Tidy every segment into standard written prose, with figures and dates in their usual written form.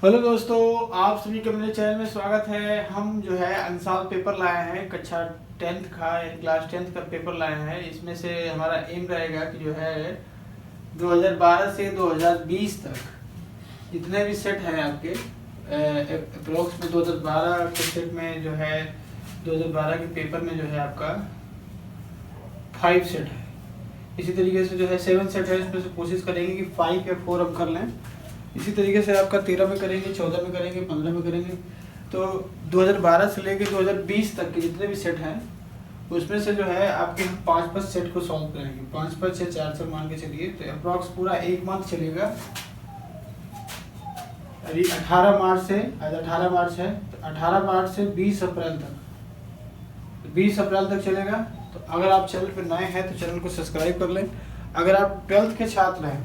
Hello दोस्तों, आप सभी का मेरे चैनल में स्वागत है। हम जो है अंसाल पेपर लाए हैं, कक्षा 10th का यानी क्लास 10th का पेपर लाए हैं। इसमें से हमारा एम रहेगा कि जो है 2012 से 2020 तक जितने भी सेट हैं आपके अप्रोक्स में 2012 के सेट में जो है 2012 के पेपर में जो है आपका 5 सेट है। इसी तरीके से जो है 7 सेट है, इसमें से कोशिश करेंगे कि 5 या 4 हम कर लें। इसी तरीके से आपका 13 में करेंगे, 14 में करेंगे, 15 में करेंगे। तो 2012 से लेकर 2020 तक के जितने भी सेट हैं उसमें से जो है आपके हम 5-5 सेट को सॉल्व करेंगे। 5-5 से 4 मान के चलिए, तो अप्रॉक्स पूरा 1 मंथ चलेगा। अभी 18 मार्च से, आज 18 मार्च है, तो 18 मार्च से 20 अप्रैल तक, 20 अप्रैल तक चलेगा। तो अगर आप चैनल पर नए हैं तो चैनल को सब्सक्राइब कर लें। अगर आप 12th के छात्र हैं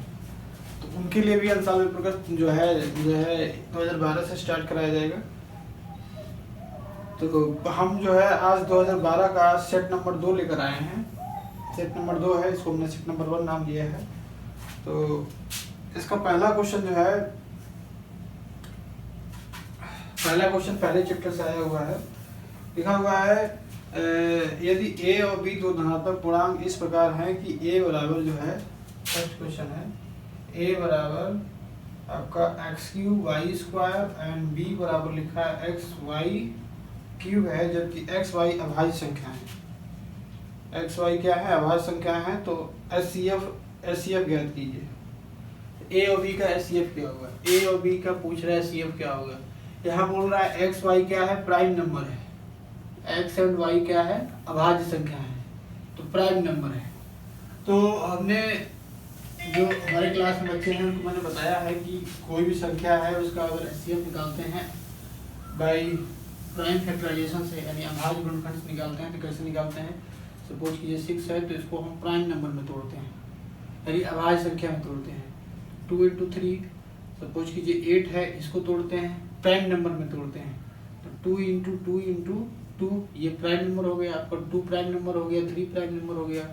तो उनके लिए भी अंसाल पेपर का जो है 2012 से स्टार्ट कराया जाएगा। तो हम जो है आज 2012 का सेट नंबर 2 लेकर आए हैं। सेट नंबर 2 है, इसको हमने सेट नंबर 1 नाम दिया है। तो इसका पहला क्वेश्चन जो है, पहला क्वेश्चन पहले चैप्टर से आया हुआ है। लिखा हुआ है यदि ए और बी दो धनात्मक पूर्णांक इस प्रकार हैं कि ए बराबर जो है, फर्स्ट क्वेश्चन है, ए बराबर आपका x³ y² एंड b बराबर लिखा है xy³ है, जबकि xy अभाज्य संख्या है। xy क्या है? अभाज्य संख्या है। तो SCF ज्ञात कीजिए। a और b का SCF क्या होगा? a और b का पूछ रहा है SCF क्या होगा। यहाँ बोल रहा है xy क्या है? प्राइम नंबर है। x एंड y क्या है? अभाज्य संख्या है, तो प्राइम नंबर है। तो हमने जो हमारे क्लास में बच्चे हैं उनको मैंने बताया है कि कोई भी संख्या है उसका अगर SCF निकालते हैं बाय प्राइम फैक्टराइजेशन से, यानी अभाज्य गुणनखंड से निकालते हैं, तो कैसे निकालते हैं? सपोज कीजिए 6 है, तो इसको हम प्राइम नंबर में तोड़ते हैं, यानी अभाज्य संख्या में तोड़ते हैं। 2 × 3, सपोज कीजिए 8 है, इसको तोड़ते हैं, प्राइम नंबर में तोड़ते हैं। तो 2 × 2 × 2 ये प्राइम नंबर हो गया आपका, 2 प्राइम नंबर हो गया, 3 प्राइम नंबर हो गया।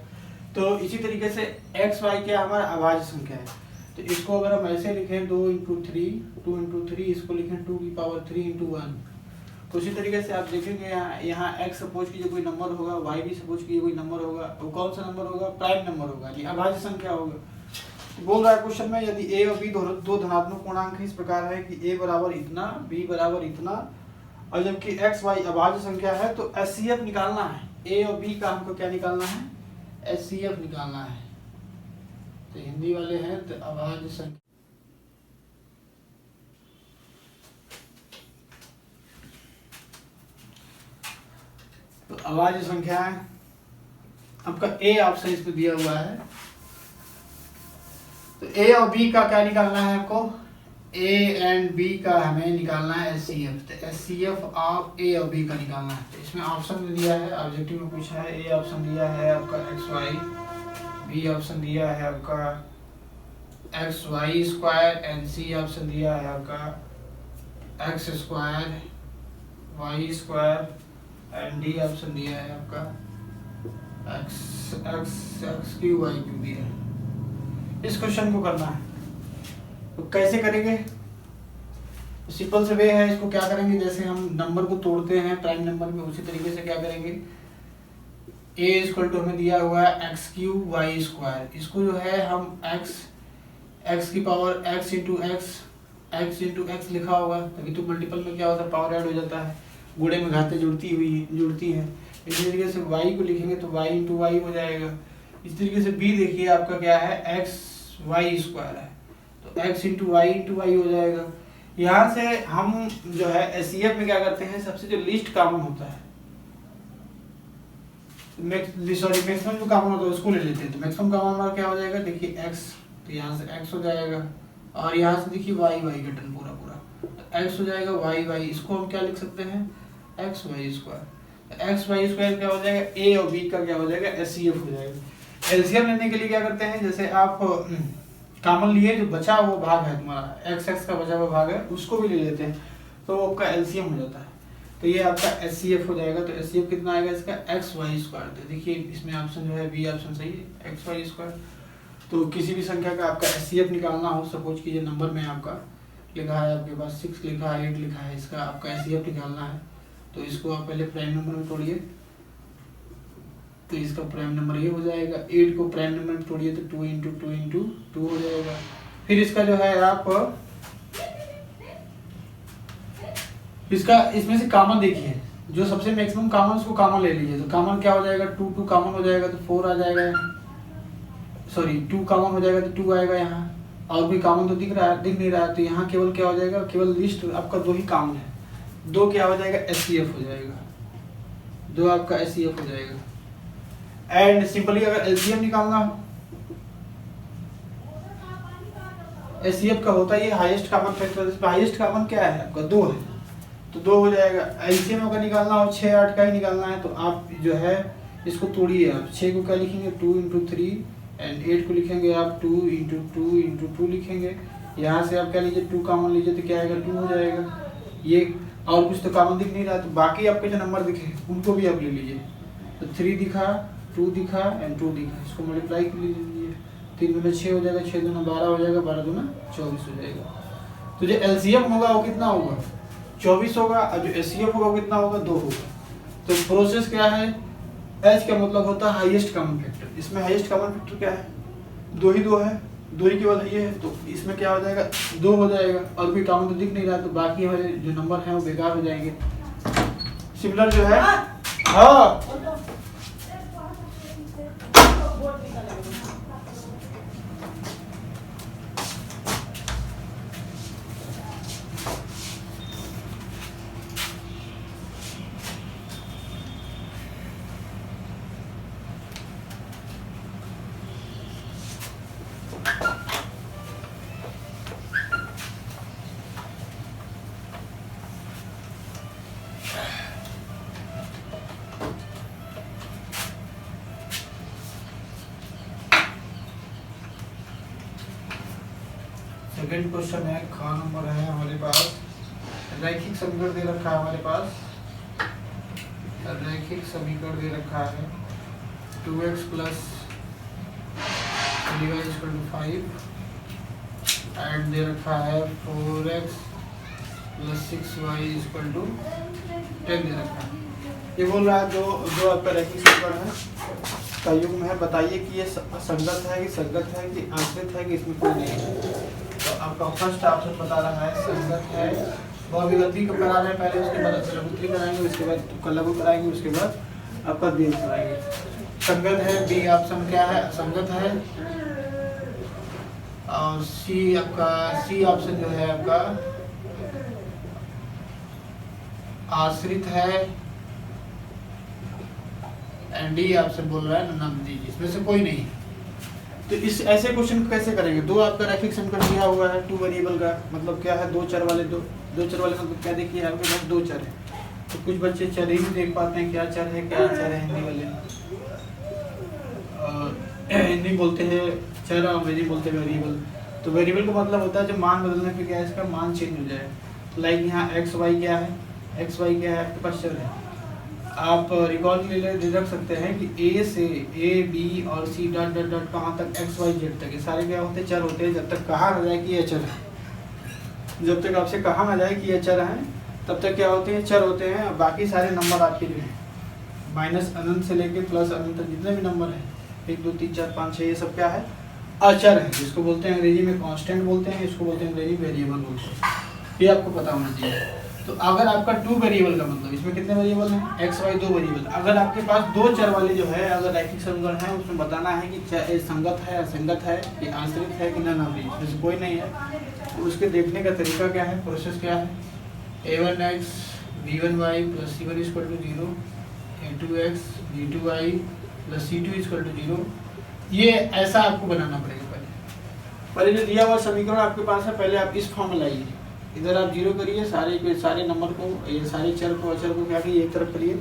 तो इसी तरीके से x y क्या हमारा अभाज्य संख्या है, तो इसको अगर हम ऐसे लिखें 2 × 3, इसको लिखें 2 की पावर 3 × 1। तो उसी तरीके से आप देखेंगे यहाँ x सपोज कीजिए कोई नंबर होगा, y भी सपोज कीजिए कोई नंबर होगा, वो कौन सा नंबर होगा? प्राइम नंबर होगा, ये अभाज्य संख्या होगा। बोल रहा है क्वेश्चन में यदि a और b दो धनात्मक पूर्णांक इस प्रकार है कि a बराबर इतना, b बराबर इतना, और जबकि x y अभाज्य संख्या है, तो SCF निकालना है। a और b का हमको क्या निकालना है? SCF निकालना है। तो हिंदी वाले हैं तो अभाज्य संख्या, तो अभाज्य संख्या है आपका A ऑप्शन इसमें दिया हुआ है। तो A और B का क्या निकालना है आपको? A एंड B का हमें निकालना है SCF। तो SCF ऑफ A और B का निकालना है। तो इसमें ऑप्शन में दिया है, ऑब्जेक्टिव में पूछा है। A ऑप्शन दिया है आपका XY, B ऑप्शन दिया है आपका XY² एंड C ऑप्शन दिया है आपका x² y² and D option दिया है आपका x³ y³ दिया है। इस क्वेश्चन को करना है, तो कैसे करेंगे? सिंपल से वे है, इसको क्या करेंगे, जैसे हम नंबर को तोड़ते हैं प्राइम नंबर में, उसी तरीके से क्या करेंगे, a = हमें दिया हुआ है x³ y², इसको जो है हम x की पावर x × x लिखा होगा, तभी तो मल्टीपल में क्या होता है? पावर ऐड हो जाता है, गुणे में घातें जुड़ती हैं। इसी तरीके से y को लिखेंगे तो y × y हो जाएगा। इस तरीके से b देखिए आपका क्या है? xy² है, तो x × y हो जाएगा। यहाँ से हम जो है SCF में क्या करते हैं, सबसे जो लीस्ट कॉमन होता है, मैक्सिमम जो कॉमन होता है उसको ले लेते हैं। तो मैक्सिमम कॉमन हमारा क्या हो जाएगा? देखिए x, तो यहाँ से x हो जाएगा, और यहाँ से देखिए y का टर्म पूरा तो x हो जाएगा, y इसको हम क्या लिख सकते हैं? xy²। xy² क्या हो जाएगा? a और b का क्या हो जाएगा? SCF हो जाएगा। एलसीएम लेने के लिए क्या करते हैं, जैसे आप कॉमन लिए, जो बचा वो भाग है तुम्हारा x का बचा हुआ भाग है, उसको भी ले लेते हैं, तो आपका एलसीएम हो जाता है। तो ये आपका SCF हो जाएगा। तो SCF कितना आएगा इसका? XY²। तो देखिए इसमें ऑप्शन जो है बी ऑप्शन सही है, XY²। तो किसी भी संख्या का आपका SCF निकालना हो, सपोज कीजिए नंबर में आपका लिखा है आपके पास, 6 लिखा है, 8 लिखा है, इसका आपका एचसीएफ निकालना है। तो इसको आप पहले प्राइम नंबर में तोड़िए, तो इसका प्राइम नंबर ये हो जाएगा। 8 को प्राइम नंबर में तोड़िए तो 2 इंटू 2 इंटू 2 हो जाएगा। फिर इसका जो है आप इसका इसमें से कॉमन देखिए, जो सबसे मैक्सिमम कॉमन उसको कॉमन ले लीजिए। तो कॉमन क्या हो जाएगा, 2 कॉमन हो जाएगा तो 4 आ जाएगा, सॉरी 2 कॉमन हो जाएगा तो 2 आएगा यहाँ। और भी कॉमन तो दिख नहीं रहा है, तो यहाँ केवल क्या हो जाएगा, केवल लिस्ट आपका 2 ही कॉमन है, 2 क्या हो जाएगा, एचसीएफ हो जाएगा, 2 आपका एचसीएफ हो जाएगा। एंड सिंपली अगर एलसीएम निकालना हो, एचसीएफ का होता है ये हाईएस्ट कॉमन फैक्टर, इसमें हाईएस्ट कॉमन क्या है आपका 2 है, तो 2 हो जाएगा। एलसीएम अगर निकालना हो 6 8 का ही निकालना है, तो आप जो है इसको तोड़िए। आप 6 को क्या लिखेंगे, 2 इंटू 3 एंड 8 को लिखेंगे आप 2 इंटू 2 इंटू 2 लिखेंगे। यहाँ से आप क्या लीजिए, 2 कॉमन लीजिए तो क्या आएगा, 2 हो जाएगा। ये और कुछ तो कॉमन दिख नहीं रहा, तो बाकी आपके जो नंबर दिखे उनको भी आप ले लीजिए। तो 3 दिखा, 2 दिखा एंड 2 दिखा, इसको मल्टीप्लाई कर लीजिए, 3 दूना 6 हो जाएगा, 6 दूना 12 हो जाएगा, 12 दूना 24 हो जाएगा। तो जो एलसीएम होगा वो कितना होगा, 24 होगा, और जो एचसीएफ होगा वो कितना होगा, 2 होगा। तो प्रोसेस क्या है, एच का मतलब होता है हाईएस्ट कॉमन फैक्टर। इसमें हाईएस्ट कॉमन फैक्टर क्या है, 2 ही 2 है, 2 ही केवल ये है, तो इसमें क्या हो जाएगा, 2 हो जाएगा। और कोई कॉमन तो दिख नहीं रहा, तो बाकी हमारे जो नंबर हैं वो बेकार हो जाएंगे। सिमिलर जो है, हाँ सेकंड क्वेश्चन है, खा नंबर है हमारे पास। रैखिक समीकरण दे रखा है हमारे पास, रैखिक समीकरण दे रखा है 2x plus 3y equal to 5 and दे रखा है 4x plus 6y equal to 10 दे रखा है। ये बोल रहा है जो आपका रैखिक समीकरण है का युग्म है, बताइए कि ये संगत है कि संगत है कि आश्रित है कि इसमें कोई नहीं है। तो आपका फर्स्ट ऑप्शन बता रहा है संगत है, वो अभिगति को करा रहे हैं पहले, उसके बाद अभिगति कराएंगे, उसके बाद तुक्कलघु कराएंगे, उसके बाद आपका द्विम कराएंगे। संगत है, बी ऑप्शन क्या है, असंगत है। और सी आपका, सी ऑप्शन जो है आपका आश्रित है। एंड डी ऑप्शन बोल रहा है नम दीजिए, इसमें से कोई नहीं। तो इस ऐसे क्वेश्चन को कैसे करेंगे, 2 आपका रैखिक समीकरण दिया हुआ है 2 वेरिएबल का, मतलब क्या है 2 चर वाले, दो चर वाले मतलब क्या, देखिए आपके पास 2 चर है, तो कुछ बच्चे चर ही नहीं देख पाते हैं, क्या चर है क्या चर है। हिंदी वाले हिंदी बोलते हैं चर और अंग्रेजी बोलते हैं वेरिएबल। तो वेरिएबल का मतलब होता है जब मान बदलने पे क्या है, इसका मान चेंज हो जाए। लाइक यहाँ एक्स वाई क्या है, एक्स वाई क्या है आपके पास चर है। आप रिकॉर्ड ले रख सकते हैं कि ए से ए बी और सी डॉट डॉट डॉट कहाँ तक एक्स वाई जेड तक, ये सारे क्या होते हैं, चर होते हैं। जब तक कहा ना जाए कि ये चर है, जब तक आपसे कहा ना जाए कि ये चर है, तब तक क्या होते हैं, चर होते हैं। बाकी सारे नंबर आपके जो हैं माइनस अनंत से लेके प्लस अनंत तक जितने भी नंबर हैं 1 2 3 4 5 6, ये सब क्या है, अचर है, जिसको बोलते हैं अंग्रेजी में कांस्टेंट बोलते हैं, इसको बोलते हैं अंग्रेजी वेरिएबल बोलते हैं। ये आपको पता होना चाहिए। तो अगर आपका 2 वेरिएबल का मतलब इसमें कितने वेरिएबल हैं, एक्स वाई 2 वेरिएबल। अगर आपके पास 2 चर वाले जो है अगर रैखिक समीकरण है, उसमें बताना है कि संगत है, असंगत है, कि आश्रित है कि नन ऑफ दीज, कोई नहीं है। तो उसके देखने का तरीका क्या है, प्रोसेस क्या है, a1x b1y plus c1 equal to 0, a2x b2y plus c2 equal to 0। ये ऐसा आपको बनाना पड़ेगा। पहले जो दिया हुआ समीकरण आपके पास है, पहले आप इस फॉर्म में लाइए, इधर आप 0 करिए, सारे नंबर को, ये सारे चर को अचर को क्या करिए, एक तरफ करिए,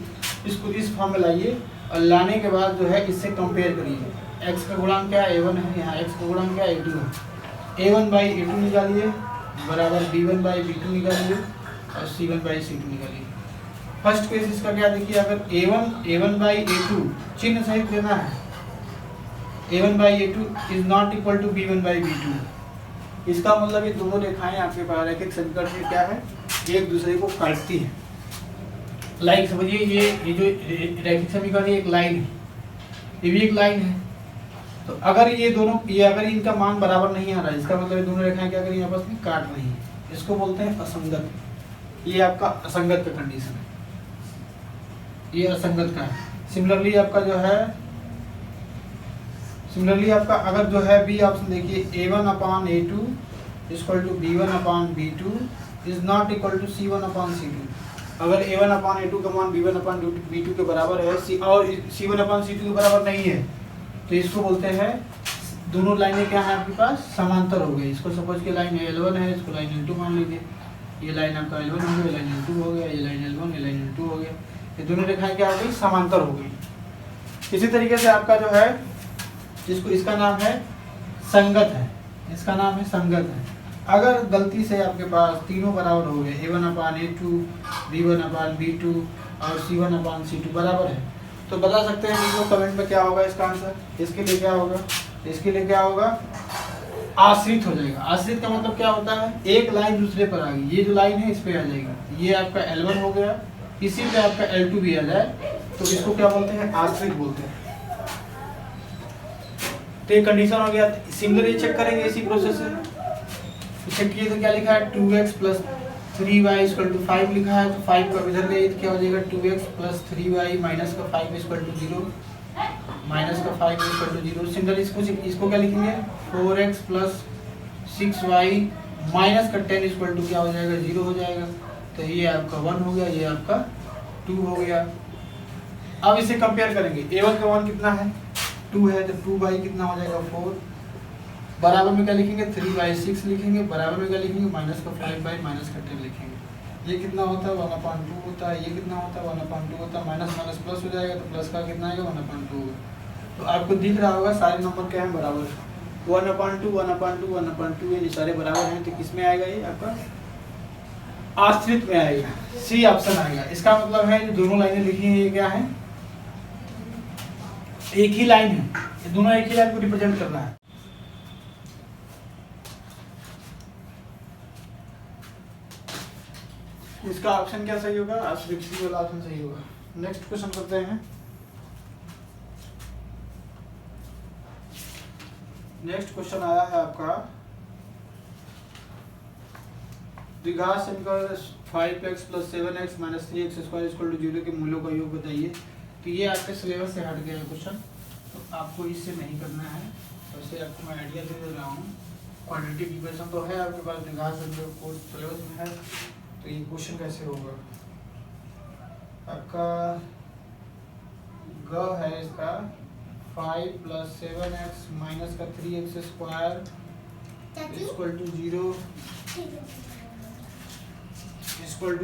इसको इस फॉर्म में लाइए, और लाने के बाद जो है इससे कंपेयर करिए। x का गुणांक क्या है, a1 है, यहाँ x का गुणांक क्या है, a2 है। a1 बाई a2 निकालिए बराबर b1 बाई b2 निकालिए और c1 बाई c2 निकालिए। फर्स्ट केस इसका क्या देखिए, अगर a1 बाई a2 चिन्ह सहित लेना है, a1 by a2 is not equal to b1 by b2, इसका मतलब ये दोनों रेखाएं आपके पास रैखिक समीकरण में क्या है, एक दूसरे को काटती है। लाइक समझिए ये जो रैखिक समीकरण एक लाइन है, ये भी एक लाइन है। तो अगर ये दोनों अगर इनका मान बराबर नहीं आ रहा है, इसका मतलब ये दोनों रेखाएं क्या करेंगी, आपस में काट रही है। इसको बोलते हैं असंगत। ये आपका असंगत का कंडीशन है, ये असंगत का है। सिमिलरली आपका जो है, सिमिलरली आपका अगर जो है बी ऑप्शन देखिए, A1/A2 equal to B1/B2 is not equal to C1/C2। अगर A1/A2 का मान B1/B2 के बराबर है और C1/C2 के बराबर नहीं है, तो इसको बोलते हैं दोनों लाइनें क्या है आपके पास, समांतर हो गई। इसको सपोज की लाइन L1 है, इसको लाइन L2 मान लीजिए। ये लाइन आपका L1 हो गया, लाइन L2 हो गया, ये लाइन L1, ये लाइन L2 हो गया। ये दोनों रेखाएं क्या हो गई, समांतर हो गई। इसी तरीके से आपका जो है, जिसको इसका नाम है संगत है, इसका नाम है संगत है। अगर गलती से आपके पास तीनों बराबर हो गए, A1/A2, B1/B2 और C1/C2 बराबर है, तो बता सकते हैं कि कमेंट में क्या होगा इसका आंसर। इसके लिए क्या होगा, इसके लिए क्या होगा, आश्रित हो जाएगा। आश्रित का मतलब क्या होता है, एक लाइन दूसरे पर आ गई, ये जो लाइन है इस पे आ जाएगी। ये आपका L1 हो गया, इसी पे आपका L2 भी आ जाए, तो इसको क्या बोलते हैं, आश्रित बोलते हैं। तो ये कंडीशन हो गया। सिमिलर ये चेक करेंगे इसी प्रोसेस से। चेक किए तो क्या लिखा है, 2x + 3y = 5 लिखा है, तो 5 का इधर ले क्या हो जाएगा, 2x + 3y - का 5 = 0, माइनस का 5 = 0। सिमिलर इसको क्या लिखेंगे, 4x + 6y - का 10 = क्या हो जाएगा, 0 हो जाएगा। तो ये आपका 1 हो गया, ये आपका 2 हो गया। अब इसे कंपेयर करेंगे, A1 का मान कितना है, 2 है, तो 2y कितना हो जाएगा, 4। बराबर में क्या लिखेंगे, 3/6 लिखेंगे। बराबर में क्या लिखेंगे, माइनस का 5/- का 10 लिखेंगे। ये कितना होता है, 1/2 होता है। ये कितना होता है, 1/2 होता है। माइनस माइनस प्लस हो जाएगा, तो प्लस का कितना आएगा, 1/2 होगा। तो आपको दिख रहा होगा सारे नंबर क्या है, बराबर। 1/2, 1/2, 1/2, ये सारे बराबर हैं, तो किसमें आएगा, ये आपका आश्रित में आएगा, सी ऑप्शन आएगा। इसका मतलब है जो दोनों लाइनें लिखी हैं ये क्या है, एक ही लाइन है, ये दोनों एक ही लाइन को रिप्रेजेंट करना है। इसका ऑप्शन क्या सही होगा, आश्रित, सी वाला ऑप्शन सही होगा। नेक्स्ट क्वेश्चन करते हैं। नेक्स्ट क्वेश्चन आया है आपका, द्विघात समीकरण 5x + 7x - 3x² = 0 के मूल्यों का योग बताइए। तो ये आपके सिलेबस से हट गया है क्वेश्चन, तो आपको इससे नहीं करना है। वैसे आपको मैं आइडिया दे रहा हूँ। क्वाड्रेटिक इक्वेशन तो है आपके पास, द्विघात समीकरण कोर्स सिलेबस में है। तो ये क्वेश्चन कैसे होगा, आपका ग है इसका 5 + 7x - का 3x² =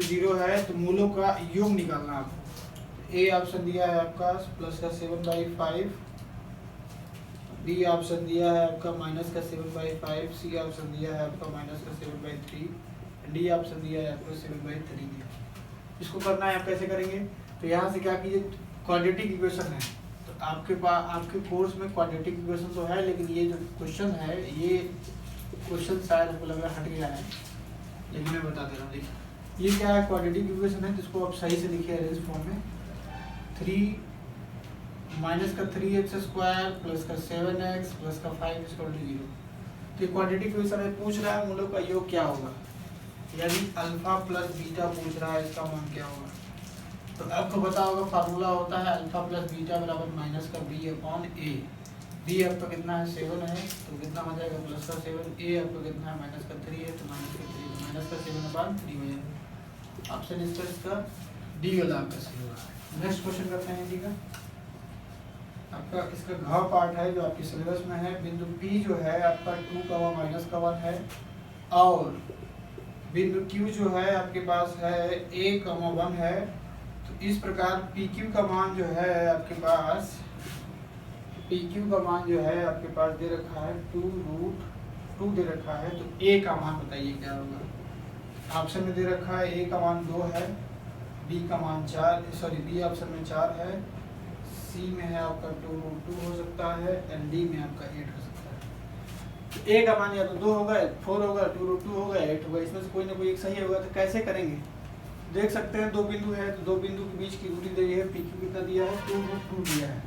0 है। तो मूलों का योग निकालना आपको। ए ऑप्शन दिया है आपका प्लस का 7/5, बी ऑप्शन दिया है आपका माइनस का 7/5, सी ऑप्शन दिया है आपका माइनस का 7/3, डी ऑप्शन दिया है आपको 7/3 दिया। इसको करना है आप कैसे करेंगे, तो यहाँ से क्या कीजिए, क्वाड्रेटिक इक्वेशन है, तो आपके पास आपके कोर्स में क्वाड्रेटिक इक्वेशन तो है, लेकिन ये जो क्वेश्चन है, ये क्वेश्चन शायद आपको लग रहा है हट गया है, लेकिन मैं बता दे रहा हूँ। देखिए ये क्या है, क्वाड्रेटिक इक्वेशन है, जिसको आप सही से लिखिए अरेंज फॉर्म में। 3 - का 3x² + का 7x + का 5 = 0। तो क्वाड्रेटिक इक्वेशन में पूछ रहा है मूलों का योग क्या होगा, यानी अल्फा + बीटा पूछ रहा है, इसका मान क्या होगा। तो आपको पता होगा फार्मूला होता है अल्फा + बीटा = -का b/a। b आपका कितना है, 7 है, तो कितना हो जाएगा, प्लस का 7। a आपका कितना है, -3 है, तो -का 7/3 हो जाएगा। ऑप्शन इसका डी वाला आपका सही होगा। नेक्स्ट क्वेश्चन करते हैं, ठीक है। आपका इसका घ पार्ट है जो आपके सिलेबस में है। बिंदु P जो है आपका 2, -1 है, और बिंदु Q जो है आपके पास है a, 1 है। तो इस प्रकार PQ का मान जो है आपके पास, PQ का मान जो है आपके पास दे रखा है 2√2 दे रखा है। तो A का मान बताइए क्या होगा। ऑप्शन में दे रखा है A का मान 2 है, B का मान 4, B ऑप्शन में 4 है, C में है आपका 2√2 हो सकता है, एंड D में आपका 8 हो सकता है। तो ए का मान या तो 2 होगा, 4 होगा, 2√2 होगा, 8 होगा, इसमें से कोई ना कोई एक सही होगा। तो कैसे करेंगे, देख सकते हैं 2 बिंदु है, तो 2 बिंदु के बीच की दूरी दी है, पी क्यू कितना दिया है, 2√2 दिया है।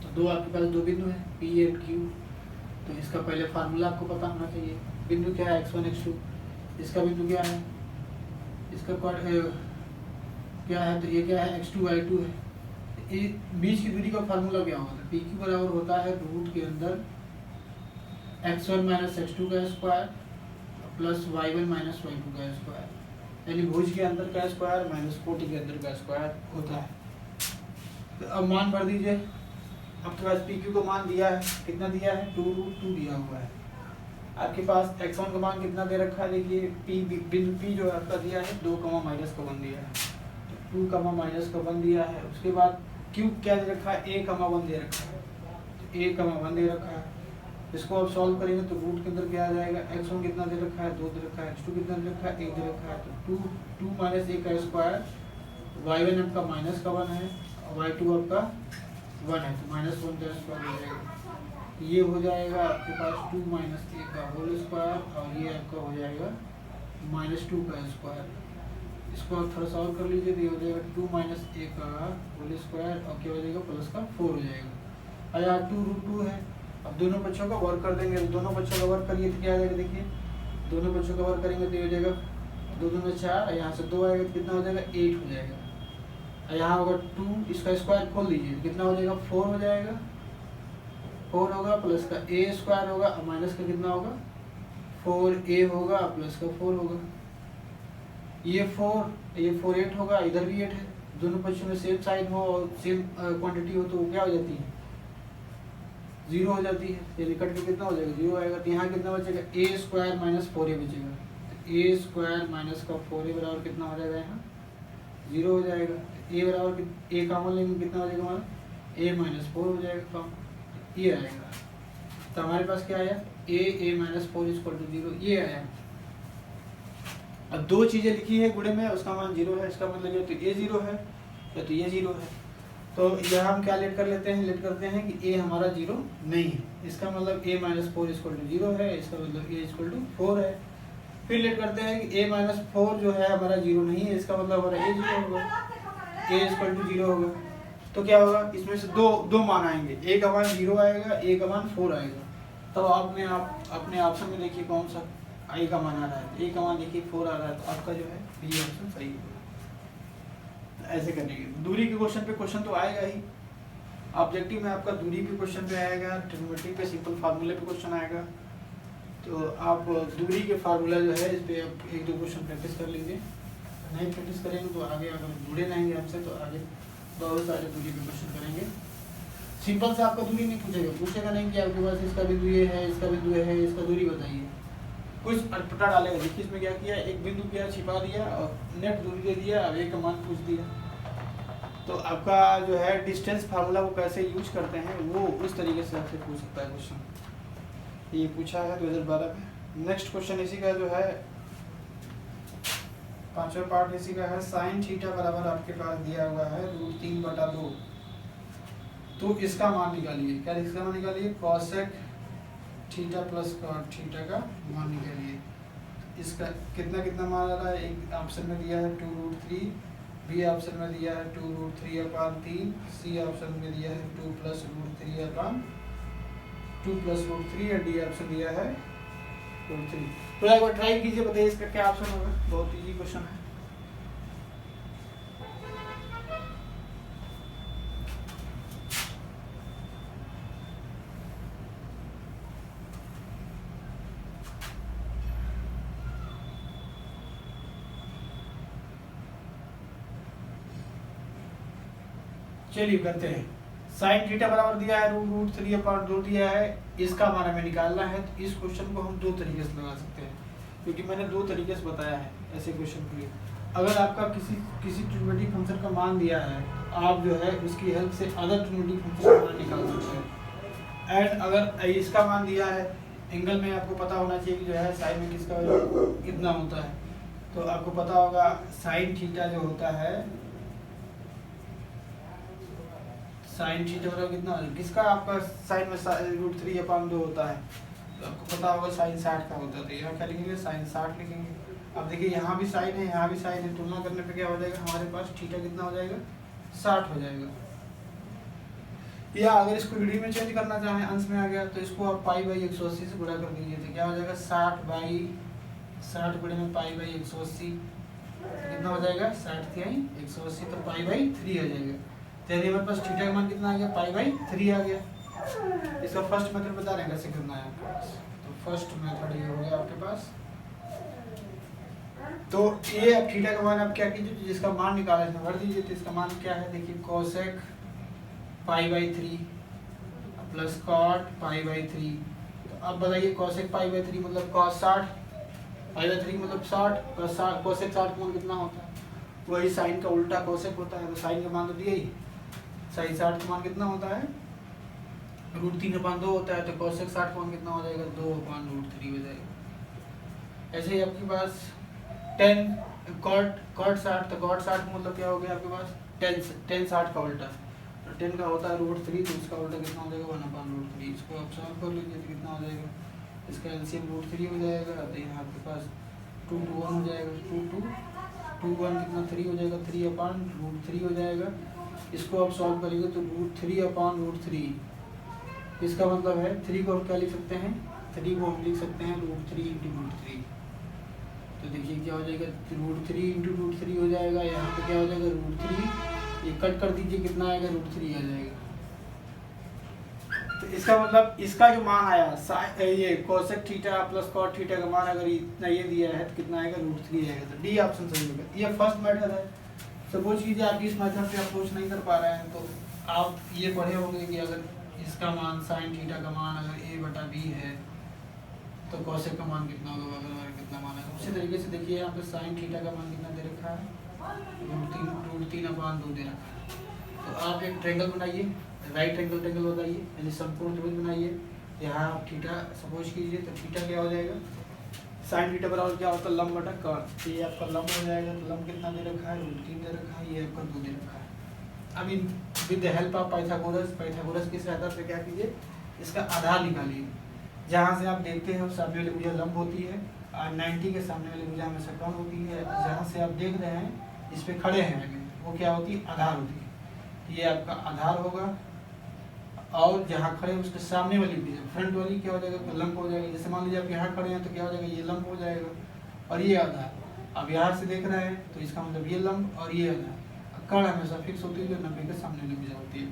तो दो आपके पास 2 बिंदु है पी एंड क्यू। तो इसका पहले फार्मूला आपको पता होना चाहिए। बिंदु क्या है, x1 x2, इसका बिंदु क्या है, इसका क्या है, तो ये क्या है, x2 y2 है। बीच की दूरी का फार्मूला क्या होगा, पी क्यू बराबर होता है रूट के अंदर x1 माइनस x2 का square plus y1 minus y2 का स्क्वायर, यानी भुज के अंदर का स्क्वायर माइनस कोटि के अंदर का स्क्वायर होता है। तो अब मान भर दीजिए। आपके पास पी क्यू को मान दिया है, कितना दिया है, 2√2 दिया हुआ है। आपके पास x1 का मान कितना दे रखा है, देखिए पी बिंदु पी जो है आपका दिया है 2, -1 दिया है, तो 2, -1 दिया है। उसके बाद क्यू क्या दे रखा है, a,1 दे रखा है, तो a,1 दे रखा है। इसको अब सॉल्व करेंगे तो रूट के अंदर क्या आ जाएगा, x1 कितना दे रखा है, 2 दे रखा है, x2 कितना दे रखा है, 1 दे रखा है, तो 2 माइनस a का स्क्वायर, y1 आपका -1 है और y2 आपका 1 है, तो -1 का स्क्वायर हो जाएगा। ये हो जाएगा आपके पास 2 माइनस a का होल स्क्वायर और ये आपका हो जाएगा -2 का स्क्वायर। इसको आप थोड़ा सॉल्व कर लीजिए तो ये हो जाएगा 2 माइनस a का होल स्क्वायर और क्या हो जाएगा प्लस का 4 हो जाएगा। और यहाँ 2√2 है। अब दोनों पक्षों का वर्क कर देंगे, तो दोनों पक्षों का वर्क करिए तो क्या आ जाएगा, देखिए दोनों पक्षों का वर्क करेंगे तो ये हो जाएगा 2 दूनी 4, यहाँ से 2 आएगा तो कितना हो जाएगा, 8 हो जाएगा। और यहाँ होगा 2, इसका स्क्वायर खोल दीजिए कितना हो जाएगा, 4 हो जाएगा, 4 होगा प्लस का a स्क्वायर होगा और माइनस का कितना होगा, 4a होगा प्लस का 4 होगा। ये 4 8 होगा, इधर भी 8 है। दोनों पक्षों में सेम साइन हो और सेम क्वांटिटी हो तो वो क्या हो जाती है, 0 हो जाती है। ये कट के कितना हो जाएगा, 0 आएगा। तो यहाँ कितना बचेगा, a स्क्वायर माइनस 4a बचेगा। तो a स्क्वायर माइनस का 4a बराबर कितना हो जाएगा, यहाँ 0 हो जाएगा। a बराबर a कॉमन लेंगे कितना हो जाएगा हमारा, a माइनस 4 हो जाएगा कॉमन, ये आएगा। तो हमारे पास क्या आया, a माइनस 4 इक्वल टू 0, ये आया। अब 2 चीज़ें लिखी है गुणे में, उसका मान 0 है, इसका मतलब ये तो a 0 है या तो ये 0 है। तो यह हम क्या लेट कर लेते हैं, लेट करते हैं कि a हमारा 0 नहीं है, इसका मतलब a माइनस 4 इक्वल टू 0 है, इसका मतलब a इक्वल टू 4 है। फिर लेट करते हैं कि a माइनस 4 जो है हमारा 0 नहीं है, इसका मतलब हमारा a 0 होगा, a इक्वल टू 0 होगा। तो क्या होगा, इसमें से दो मान आएंगे, a का मान 0 आएगा, a का मान 4 आएगा। तो आपने अपने ऑप्शन में देखिए कौन सा a का मान आ रहा है, a का मान देखिए 4 आ रहा है, तो आपका जो है बी ऑप्शन सही होगा। ऐसे करने की दूरी के क्वेश्चन पे क्वेश्चन तो आएगा ही, ऑब्जेक्टिव में आपका दूरी पे क्वेश्चन पे आएगा, ट्रिग्नोमेट्री पे सिंपल फार्मूले पे क्वेश्चन आएगा। तो आप दूरी के फार्मूला जो है इस पे आप 1-2 क्वेश्चन प्रैक्टिस कर लीजिए। नहीं प्रैक्टिस करेंगे तो आगे अगर जुड़े रहेंगे हमसे तो आगे बहुत सारे दूरी पे क्वेश्चन करेंगे। सिंपल से आपका दूरी नहीं पूछेगा नहीं कि आपके पास इसका बिंदु ये है, इसका बिंदु है, इसका दूरी बताइए, कुछ अटपटा डालेगा। देखिए इसमें क्या किया, एक बिंदु क्या छिपा दिया और नेट दूरी दे दिया, अब एक का मान पूछ दिया। तो आपका जो है डिस्टेंस फार्मूला वो कैसे यूज करते हैं वो उस तरीके से आपसे पूछ सकता है क्वेश्चन। ये पूछा है 2012 में। नेक्स्ट क्वेश्चन इसी का जो है 5वां पार्ट इसी का है, साइन थीटा बराबर आपके पास दिया हुआ है √3/2। तो इसका मान निकालिए, क्या इसका मान निकालिए, cosec theta plus cot theta का मान निकालिए। इसका कितना मान आ रहा है, एक ऑप्शन में दिया है 2√3, बी ऑप्शन में दिया है 2√3/3, सी ऑप्शन में दिया है 2 + √3 और डी ऑप्शन दिया है √3। तो एक बार ट्राई कीजिए, बताइए इसका क्या ऑप्शन होगा। बहुत इजी क्वेश्चन है। चलिए करते हैं। साइन थीटा बराबर दिया है √3/2 दिया है, इसका मान हमें निकालना है। तो इस क्वेश्चन को हम 2 तरीके से लगा सकते हैं, क्योंकि मैंने 2 तरीके से बताया है ऐसे क्वेश्चन के लिए। अगर आपका किसी ट्रिग्नोमेट्रिक फंक्शन का मान दिया है, आप जो है उसकी हेल्प से अदर ट्रिग्नोमेट्रिक फंक्शन का मान निकाल सकते हैं। एंड अगर इसका मान दिया है, एंगल में आपको पता होना चाहिए कि जो है साइन में किसका कितना होता है। तो आपको पता होगा साइन थीटा जो होता है, साइन थीटा बराबर कितना, किसका आपका साइन में √3/2 होता है, तो आपको पता होगा साइन 60 का होता है, तो यहाँ क्या लिखेंगे साइन 60 लिखेंगे। अब देखिए यहाँ भी साइन है, यहाँ भी साइन है, तुलना करने पे क्या हो जाएगा हमारे पास थीटा कितना हो जाएगा 60 हो जाएगा। या अगर इसको डिग्री में चेंज करना चाहें, अंश में आ गया तो इसको आप π/180 से गुणा कर दीजिए, तो क्या हो जाएगा 60/60 गुणे में π/180 कितना हो जाएगा 60×180 तो π/3 आ जाएगा। तो यदि हमारे पास थीटा का मान कितना आ गया π/3 आ गया। इसका फर्स्ट मेथड बता रहे हैं कैसे करना है आपके पास, तो फर्स्ट मेथड ये हो गया आपके पास। तो ये अब थीटा का मान आप क्या कीजिए, जिसका मान निकाला है भर दीजिए, तो इसका मान क्या है देखिए कोसेक π/3 प्लस कॉट π/3। तो अब बताइए कोसेक π/3 मतलब cos 60, π/3 मतलब 60, कोसेक 60 का मान कितना होता है, वही साइन का उल्टा कोसेक होता है, तो साइन का मान तो दिया ही, साइन 60 का मान कितना होता है √3/2 होता है, तो कोसेक 60 का मान कितना हो जाएगा 2/√3 हो जाएगा। ऐसे ही आपके पास 10 कॉट 60, तो कॉट 60 मतलब क्या हो गया आपके पास 10 60 का उल्टा, तो 10 का होता है √3, तो उसका उल्टा कितना हो जाएगा 1/√3। इसको आप सॉल्व कर लीजिए तो कितना हो जाएगा, इसका एलसीएम √3 हो जाएगा, तो यहाँ आपके पास 2 to 1 हो जाएगा, 2 to 1 कितना 3 हो जाएगा, 3/√3 हो जाएगा। इसको आप सॉल्व करेंगे तो √3/√3, इसका मतलब है 3 को हम क्या लिख सकते हैं, 3 को हम लिख सकते हैं √3 × √3। तो देखिए क्या हो जाएगा √3 × √3 हो जाएगा, यहाँ पे क्या हो जाएगा √3, ये कट कर दीजिए कितना आएगा √3 आ जाएगा। तो इसका मतलब इसका जो मान आया ये cosec theta plus cot theta का मान अगर इतना ये दिया है तो कितना आएगा √3 आएगा, तो डी ऑप्शन सही होगा। ये फर्स्ट मेथड है। सपोज कीजिए आप इस मेथड से अप्रोच नहीं कर पा रहे हैं, तो आप ये पढ़े होंगे कि अगर इसका मान साइन थीटा का मान अगर a/b है तो कोसेक का मान कितना होगा, अगर कितना मान है। उसी तरीके से देखिए यहाँ पे साइन थीटा का मान कितना दे रखा है √3/2 दे रखा है। तो आप एक ट्रायंगल बनाइए, राइट एंगल ट्रायंगल बताइए, यानी समकोण त्रिभुज बनाइए। यहाँ आप थीटा सपोज कीजिए, तो थीटा क्या हो जाएगा साइन थीटा बराबर क्या होता है लंब बटा कॉट, तो ये आपका लंब हो जाएगा। तो लंब कितना दे रखा है √3 दे रखा है, ये आपका 2 दे रखा है। अब in with the help of Pythagoras की सहायता से क्या कीजिए, इसका आधार निकालिए। जहाँ से आप देखते हो सामने वाली भुजा लंब होती है और 90 के सामने वाली भुजा हमेशा कम होती है। जहाँ से आप देख रहे हैं इस पे खड़े हैं वो क्या होती है आधार होती है, ये आपका आधार होगा। और जहाँ खड़े उसके सामने वाली भुजा फ्रंट वाली क्या हो जाएगा लंब हो जाएगी। जैसे मान लीजिए आप यहाँ खड़े हैं तो क्या हो जाएगा ये लंब हो जाएगा और ये आधार। अब यहाँ से देख रहे हैं तो इसका मतलब ये लंब और ये आधार। कर्ण हमेशा फिक्स होती है जो 90 के सामने वाली भुजा होती है।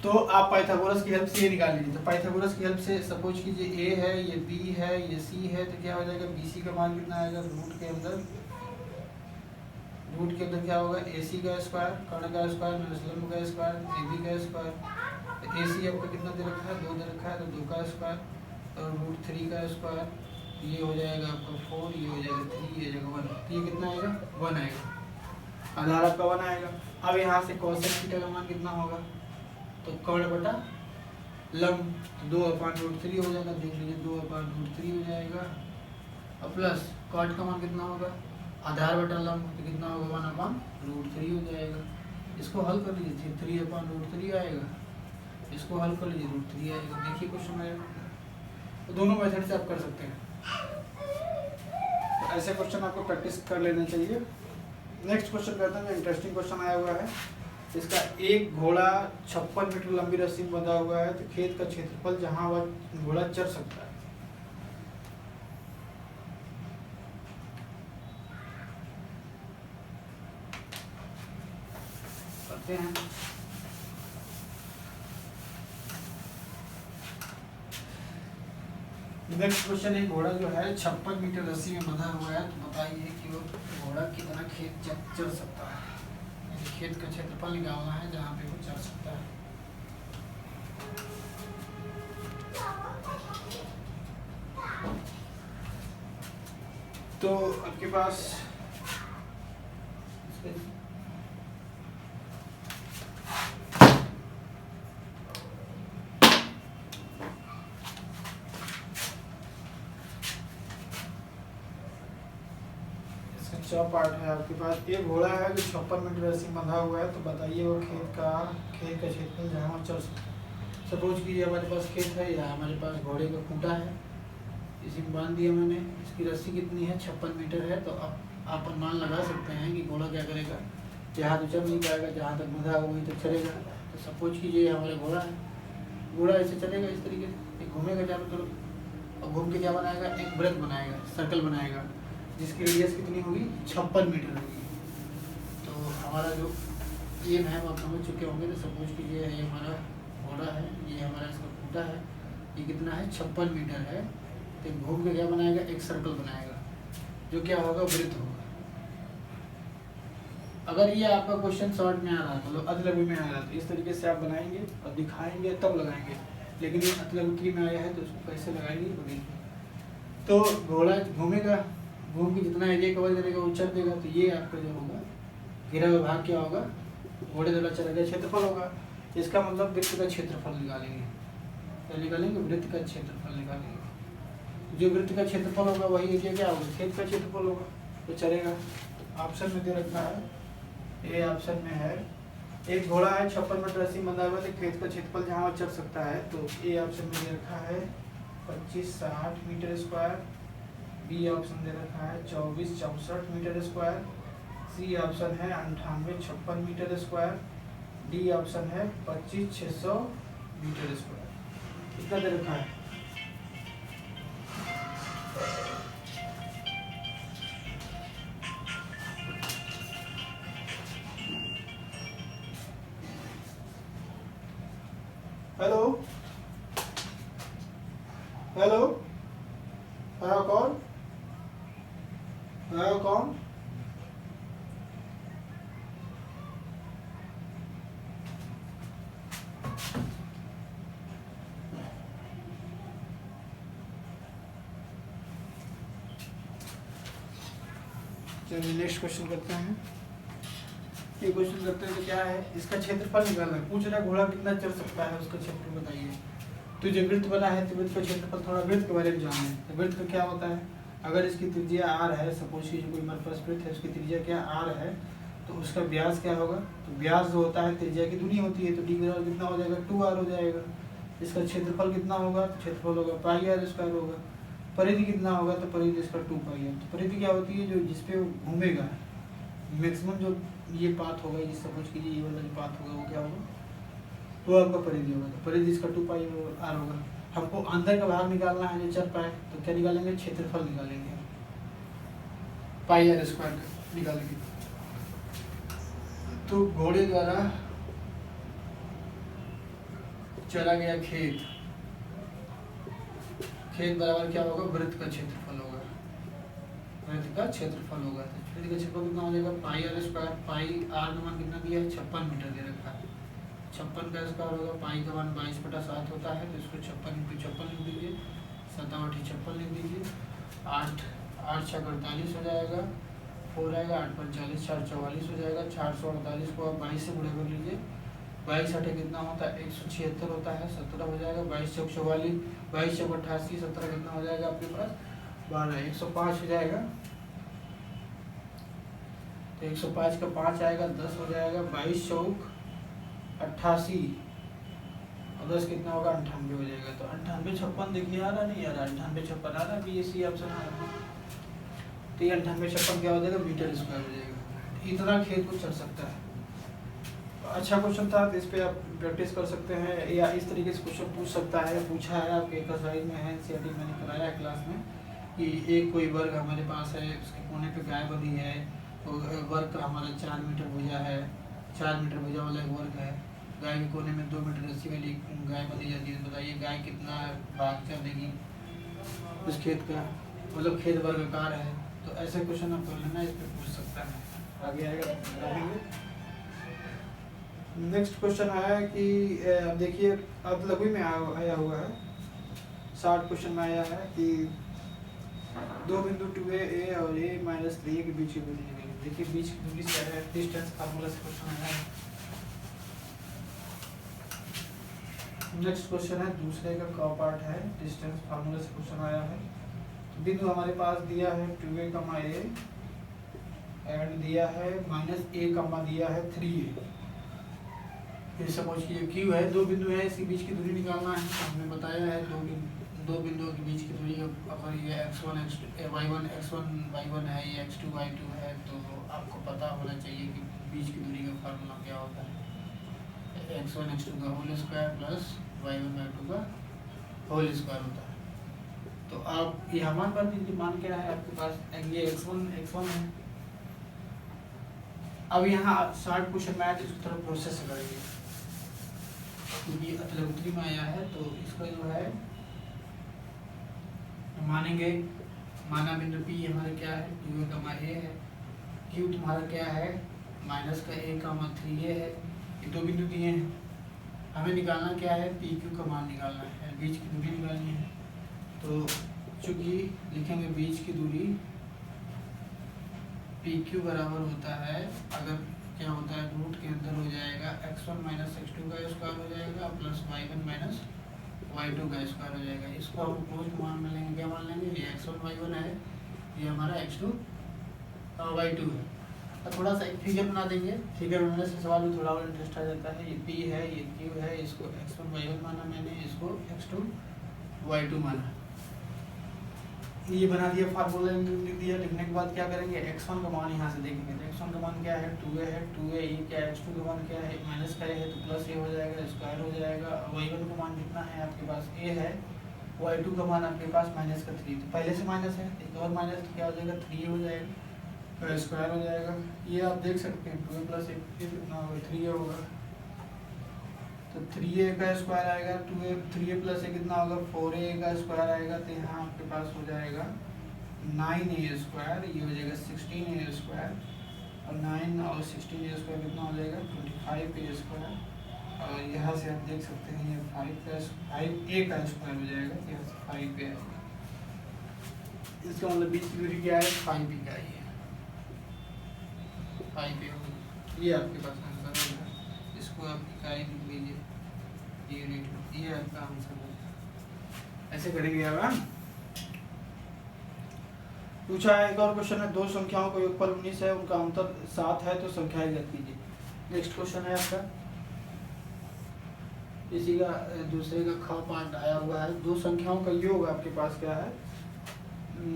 तो आप पाइथागोरस की हेल्प से ये निकाल लीजिए। तो पाइथागोरस की हेल्प से सपोज कीजिए a है, ये b है, ये c है, तो क्या हो जाएगा bc का मान कितना आएगा रूट के अंदर क्या होगा ac का स्क्वायर, कर्ण का स्क्वायर माइनस लंब का स्क्वायर, ab का स्क्वायर। तो ac आपका कितना दे रखा है 2 दे रखा है, तो 2 का स्क्वायर और √3 का स्क्वायर, ये हो जाएगा आपका 4, ये हो जाएगा 3, ये हो जाएगा 1। तो ये कितना आएगा 1 आएगा, आधार आपका 1 आएगा। अब यहाँ से कोसेक थीटा का मान कितना होगा, तो कर्ण बटा लंब, तो 2/√3 हो जाएगा। देख लीजिए 2/√3 हो जाएगा और प्लस कॉट का मान कितना होगा आधार बटा लंब, तो कितना होगा 1/√3 हो जाएगा। इसको हल कर लीजिए 3/√3 आएगा, इसको हल कर लीजिए √3 आएगा। देखिए क्वेश्चन आएगा। तो दोनों मेथड से आप कर सकते हैं। तो ऐसे क्वेश्चन आपको प्रैक्टिस कर लेना चाहिए। नेक्स्ट क्वेश्चन करते हैं, इंटरेस्टिंग क्वेश्चन आया हुआ है। इसका एक घोड़ा 56 मीटर लंबी रस्सी में बंधा हुआ है, तो खेत का क्षेत्रफल जहां वह घोड़ा चढ़ सकता है। करते हैं। नेक्स्ट क्वेश्चन है घोड़ा जो है 56 मीटर रस्सी में बंधा हुआ है, तो बताइए कि वो घोड़ा कितना खेत चढ़ सकता है। खेत का क्षेत्रफल निकालना है जहाँ पे वो चढ़ सकता है। तो आपके पास च पार्ट है आपके पास। एक घोड़ा है जो 56 मीटर रस्सी बंधा हुआ है, तो बताइए वो खेत का क्षेत्रफल जहाँ चल सकता है। सपोज कीजिए हमारे पास खेत है या हमारे पास घोड़े का खूंटा है, इसी में बांध दिया मैंने, इसकी रस्सी कितनी है 56 मीटर है। तो अब आप अनुमान लगा सकते हैं कि घोड़ा क्या करेगा, जहाँ तो चल नहीं पाएगा, जहाँ तक बंधा हुआ वहीं तक चलेगा। तो सपोज कीजिए हमारा घोड़ा है, घोड़ा ऐसे चलेगा इस तरीके से, घूमेगा चारों तरफ और घूम के क्या बनाएगा, एक वृत्त बनाएगा, सर्कल बनाएगा, जिसकी रेडियस कितनी होगी 56 मीटर होगी। तो हमारा जो एम है वो आप समझ चुके होंगे। तो सपोज कीजिए ये हमारा घोड़ा है, ये हमारा इसका खूंटा है, ये कितना है 56 मीटर है। तो घूम के क्या बनाएगा, एक सर्कल बनाएगा, जो क्या होगा, वृत्त होगा। अगर ये आपका क्वेश्चन शॉर्ट में आ रहा है, मतलब अदलबी में आ रहा है, तो इस तरीके से आप बनाएंगे और दिखाएंगे तब लगाएंगे। लेकिन ये अदलबी में आया है तो उसको कैसे लगाएंगे वो देखिए। तो घोड़ा घूमेगा, घूम के जितना एरिया कवर करेगा वो चल देगा। तो ये आपका जो होगा घेरा हुआ भाग क्या होगा, घोड़े द्वारा चला गया क्षेत्रफल होगा। इसका मतलब वृत्त का क्षेत्रफल निकालेंगे, क्या निकालेंगे, वृत्त का क्षेत्रफल निकालेंगे। जो वृत्त का क्षेत्रफल होगा वही एरिया क्या होगा, खेत का क्षेत्रफल होगा। तो चलेगा, ऑप्शन में दे रखा है, ए ऑप्शन में है। एक घोड़ा है 56 मीटर रस्सी बंधा हुआ है, खेत का क्षेत्रफल जहाँ चल सकता है। तो ए ऑप्शन में दे रखा है 2560 मीटर स्क्वायर, बी ऑप्शन दे रखा है 2464 मीटर स्क्वायर, सी ऑप्शन है 9856 मीटर स्क्वायर, डी ऑप्शन है 25600 मीटर स्क्वायर। कितना दे रखा है, हेलो हेलो, है कौन, है कौन? चलिए नेक्स्ट क्वेश्चन करते हैं। ये क्वेश्चन करते हैं तो क्या है, इसका क्षेत्रफल निकालना है। पूछ रहा है घोड़ा कितना चल सकता है, उसका क्षेत्रफल बताइए। तो जो वृत्त बना है तो वृत्त का क्षेत्रफल, थोड़ा वृत्त के बारे में जानना है। तो वृत्त का क्या होता है, अगर इसकी त्रिज्या आर है, सपोज की कोई हमारे पास वृत्त है, उसकी त्रिज्या क्या आर है, तो उसका व्यास क्या होगा, तो व्यास जो होता है त्रिज्या की दूरी होती है, तो डी बराबर कितना हो जाएगा 2r हो जाएगा। इसका क्षेत्रफल कितना होगा, क्षेत्रफल होगा पाई आर स्क्वायर होगा। परिधि कितना होगा, तो परिधि इसका 2 पाई है। तो परिधि क्या होती है, जो जिसपे घूमेगा मैक्सिमम जो ये पाथ होगा, ये सपोज कीजिए ये वाला जो पाथ होगा वो क्या होगा, वो आपका परिधि होगा। तो परिधि इसका 2 पाई आर होगा। हमको अंदर का भाग निकालना है जो चल पाए, तो क्या निकालेंगे, क्षेत्रफल निकालेंगे, पाई आर स्क्वायर निकालेंगे। तो घोड़े द्वारा चला गया खेत, खेत बराबर क्या होगा, वृत्त का क्षेत्रफल होगा, वृत्त का क्षेत्रफल होगा। वृत्त का क्षेत्रफल कितना हो जाएगा, पाई आर स्क्वायर। पाई आर का मान कितना दिया है 56 मीटर दे रखा है, 56 का स्क्वायर होगा, पाई का मान 22/7 होता है। तो इसको 56 × 56 लिख दीजिए, 7 × 56 लिख दीजिए, 8 8 × 48 हो जाएगा, 4 आएगा, 8 × 40 4 44 हो जाएगा। 448 को आप 22 से गुणा कर लीजिए, 22 8 कितना होता है 176 होता है, 17 हो जाएगा। 22 चौक 44, 22 चौक 88, 17 कितना हो जाएगा आपके पास 12, 105 हो जाएगा। तो 105 का 5 आएगा 10 हो जाएगा। 22 चौक 88 और 10 कितना होगा 98 हो जाएगा। तो 98 56 देखिए आ रहा नहीं आ रहा, 98 56 आ रहा, BSc ऑप्शन आ रहा। तो ये 98 56 क्या हो जाएगा, मीटर स्क्वायर हो जाएगा। इतना खेत को चल सकता है। अच्छा क्वेश्चन था, तो इस पे आप प्रैक्टिस कर सकते हैं, या इस तरीके से क्वेश्चन पूछ सकता है, पूछा है आपके एक्सरसाइज में है, NCERT मैंने कराया है क्लास में, कि एक कोई वर्ग हमारे पास है, उसके कोने पे गाय बंधी है, तो वर्ग का हमारा 4 मीटर भुजा है, 4 मीटर भुजा वाला एक वर्ग है, गाय के कोने में 2 मीटर रस्सी वाली गाय बंधी जाती है। बताइए गाय कितना भाग चल देगी उस खेत का, मतलब खेत वर्गाकार है। तो ऐसे क्वेश्चन आप कर लेना, इस पर पूछ सकता है, आगे आएगा। नेक्स्ट क्वेश्चन है कि अब देखिए अब लघु में आया हुआ है, 60 क्वेश्चन में आया है कि दो बिंदु 2a और a-3a के बीच की दूरी निकालिए। देखिए बीच की दूरी क्या है, डिस्टेंस फार्मूला से क्वेश्चन आया है। नेक्स्ट क्वेश्चन है दूसरे का क पार्ट है, डिस्टेंस फार्मूला से क्वेश्चन आया है। बिंदु हमारे पास दिया है 2a, a एंड दिया है माइनस ए कमा दिया है 3a। फिर सपोज कि ये क्यू है, दो बिंदु है, इसके बीच की दूरी निकालना है। हमने बताया है दो बिंदुओं के बीच की दूरी, अगर ये x1 y1 है, ये x2 y2 है, तो आपको पता होना चाहिए कि बीच की दूरी का फार्मूला क्या होता है। x1 x2 का whole square plus y1 y2 का होल स्क्वायर होता है। तो आप यहाँ मान कर दीजिए, मान क्या है आपके पास, ये x1 है। अब यहाँ शॉर्ट क्वेश्चन में आया तो इसकी तरफ प्रोसेस करेंगे, क्योंकि अतलौतरी में आया है। तो इसका जो है मानेंगे, माना बिंदु P हमारा क्या है, Q कमा A है, Q तुम्हारा क्या है माइनस का A कमा 3a है। ये दो बिंदु दिए हैं, हमें निकालना क्या है, PQ का मान निकालना है, बीच की दूरी निकालनी है। तो चूंकि लिखेंगे बीच की दूरी PQ बराबर होता है, अगर क्या होता है रूट के अंदर हो जाएगा x1 माइनस x2 का स्क्वायर हो जाएगा प्लस y1 माइनस y2 का स्क्वायर हो जाएगा। इसको हम क्लोज मान में लेंगे, क्या मान लेंगे, ये x1 y1 है, ये हमारा x2 y2 है। तो थोड़ा सा एक फिगर बना देंगे, फिगर बनाने से सवाल में थोड़ा और इंटरेस्ट आ जाता है। ये P है, ये Q है, इसको x1 y1 माना मैंने, इसको x2 y2 माना। ये बना दिया, फार्मूला लिख दिया। लिखने के बाद क्या करेंगे, x1 का मान यहाँ से देखेंगे, तो x1 का मान क्या है, 2a है, 2a, ये क्या है, x2 का मान क्या है, माइनस का है, तो प्लस a हो जाएगा, स्क्वायर हो जाएगा। y1 का मान कितना है आपके पास, a है, y2 का मान आपके पास माइनस का 3, तो पहले से माइनस है, एक और माइनस, तो क्या हो जाएगा, 3a हो जाएगा, तो स्क्वायर हो जाएगा। ये आप देख सकते हैं 2a प्लस 1 कितना होगा, 3a होगा, तो 3a का स्क्वायर आएगा, 3a प्लस a कितना होगा, 4a का स्क्वायर आएगा। तो यहाँ आपके पास हो जाएगा 9a स्क्वायर, ये हो जाएगा 16a स्क्वायर, और 9 और 16a स्क्वायर कितना हो जाएगा, 25a स्क्वायर। और यहाँ से आप देख सकते हैं ये 5a का स्क्वायर हो जाएगा, यहाँ से 5a आएगा। इसका मतलब बीच की दूरी क्या है, 5b का ही है, 5a होगा। ये आपके पास आंसर होगा, इसको आप इकाई लिख लीजिए, यूनिट, ये आपका आंसर होगा। ऐसे करेंगे अब हम। पूछा है एक और क्वेश्चन है, दो संख्याओं का योगफल 19 है, उनका अंतर 7 है, तो संख्याएं ज्ञात कीजिए। नेक्स्ट क्वेश्चन है आपका, इसी का दूसरे का ख पार्ट आया हुआ है। दो संख्याओं का योग आपके पास क्या है,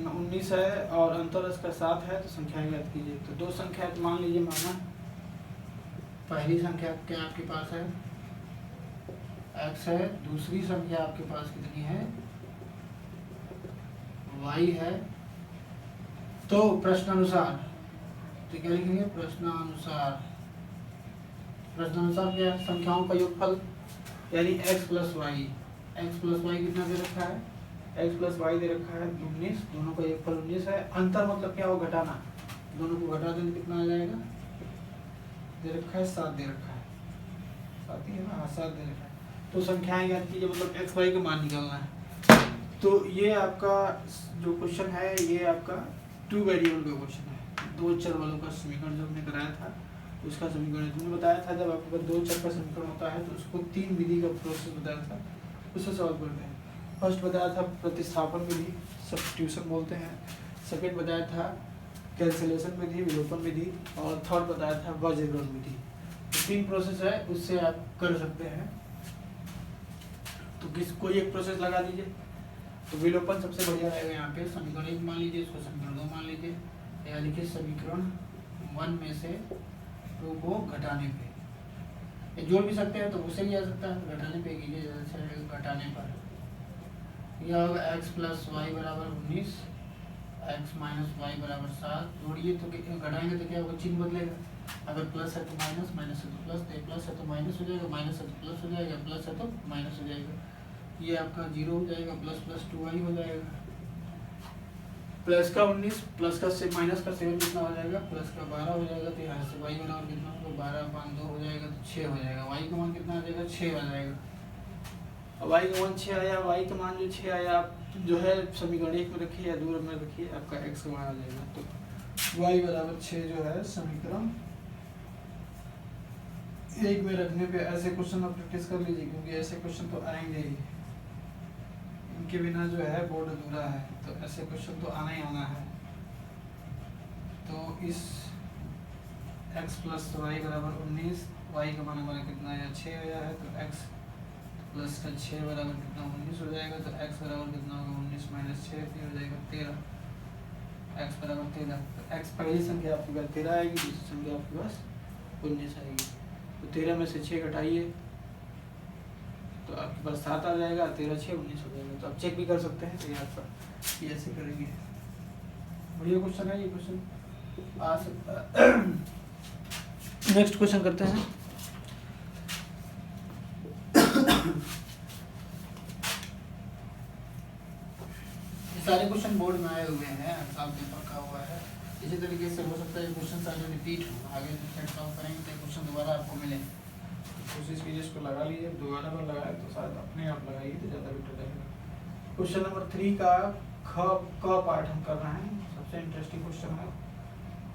19 है, और अंतर इसका 7 है, तो संख्याएं ज्ञात कीजिए। तो दो संख्या मान लीजिए, माना पहली संख्या क्या आपके पास है, x है, दूसरी संख्या आपके पास कितनी है, y है। तो प्रश्नानुसार, तो क्या लिखेंगे, प्रश्नानुसार क्या है, संख्याओं का योगफल, यानी x प्लस वाई कितना दे रखा है, x प्लस वाई दे रखा है 19, दोनों का योगफल 19 है। अंतर मतलब क्या हो, घटाना, दोनों को घटा देंगे कितना आ जाएगा, दे रखा है 7 दे रखा है, 7 ही है ना, 7 दे रखा है। तो संख्याएं ज्ञात कीजिए, मतलब x y का मान निकालना है। तो ये आपका जो क्वेश्चन है, ये आपका 2 वेरिएबल का क्वेश्चन है, दो चर वालों का समीकरण जो हमने कराया था उसका समीकरण। तुमने बताया था जब आपके पास दो चर का समीकरण होता है तो उसको 3 विधि का प्रोसेस बताया था, उससे सॉल्व करते हैं। फर्स्ट बताया था प्रतिस्थापन विधि, सब्स्टिट्यूशन बोलते हैं। सेकंड बताया था कैंसिलेशन विधि, विलोपन विधि, और थर्ड बताया था वर्गीकरण विधि। तो 3 प्रोसेस है, उससे आप कर सकते हैं। तो कोई एक प्रोसेस लगा दीजिए। तो विलोपन सबसे बढ़िया रहेगा, यहाँ पे समीकरण 1 मान लीजिए, इसको समीकरण 2 मान लीजिए, या लिखिए समीकरण 1 में से 2 को घटाने पे, जोड़ भी सकते हैं तो उससे भी आ सकता है, तो घटाने पे कीजिए, जैसे घटाने पर यह होगा x प्लस वाई बराबर 19, x माइनस वाई बराबर 7। जोड़िए तो घटाएंगे तो क्या होगा, चिन्ह बदलेगा, अगर प्लस है तो माइनस, माइनस है तो प्लस, प्लस है तो माइनस हो जाएगा, माइनस है तो प्लस हो जाएगा, प्लस है तो माइनस हो जाएगा। ये आपका 0 हो जाएगा, प्लस प्लस 2y हो जाएगा, प्लस का 19 प्लस का से माइनस का 7 कितना हो जाएगा, प्लस का 12 हो जाएगा। तो यहाँ से y बराबर कितना होगा, 12/2 हो जाएगा, तो 6 हो जाएगा। y का मान कितना आ जाएगा, 6 आ जाएगा। अब y का मान 6 आया, y का मान जो 6 आया, आप जो है समीकरण 1 में रखिए या 2 में रखिए, आपका x का मान आ जाएगा। तो y बराबर 6 जो है समीकरण 1 में रखने पे ऐसे क्वेश्चन आप प्रैक्टिस कर लीजिए, क्योंकि ऐसे क्वेश्चन तो आएंगे ही, इनके बिना जो है बोर्ड अधूरा है। तो ऐसे क्वेश्चन तो आना ही आना है। तो इस x प्लस वाई बराबर 19, वाई का मान हमारा कितना है 6 आया है, तो x प्लस का 6 बराबर कितना 19 हो जाएगा, तो x बराबर कितना होगा 19 माइनस 6 हो जाएगा 13, x बराबर 13। तो x पहली संख्या आपके पास 13 आएगी, दूसरी संख्या आपके पास 19 आएगी। तो 13 में से 6 घटाइए तो आपके पास 7 आ जाएगा, 13 6 19 हो जाएगा। तो आप चेक भी कर सकते हैं, तो ये आपका ये ऐसे करेंगे। बढ़िया क्वेश्चन है ये, क्वेश्चन आ सकता है। नेक्स्ट क्वेश्चन करते हैं। सारे क्वेश्चन बोर्ड में आए हुए हैं, एग्जाम में पक्का हुआ है। इसी तरीके से हो सकता है क्वेश्चन सारे रिपीट हो, आगे जब चेक सॉल्व करेंगे तो क्वेश्चन दोबारा आपको मिले। कोशिश कीजिए इसको लगा लीजिए, दोबारा बार लगाए तो शायद अपने आप लगाइए तो ज़्यादा बेटर रहेगा। क्वेश्चन नंबर 3 का क पार्ट हम कर रहे हैं। सबसे इंटरेस्टिंग क्वेश्चन है,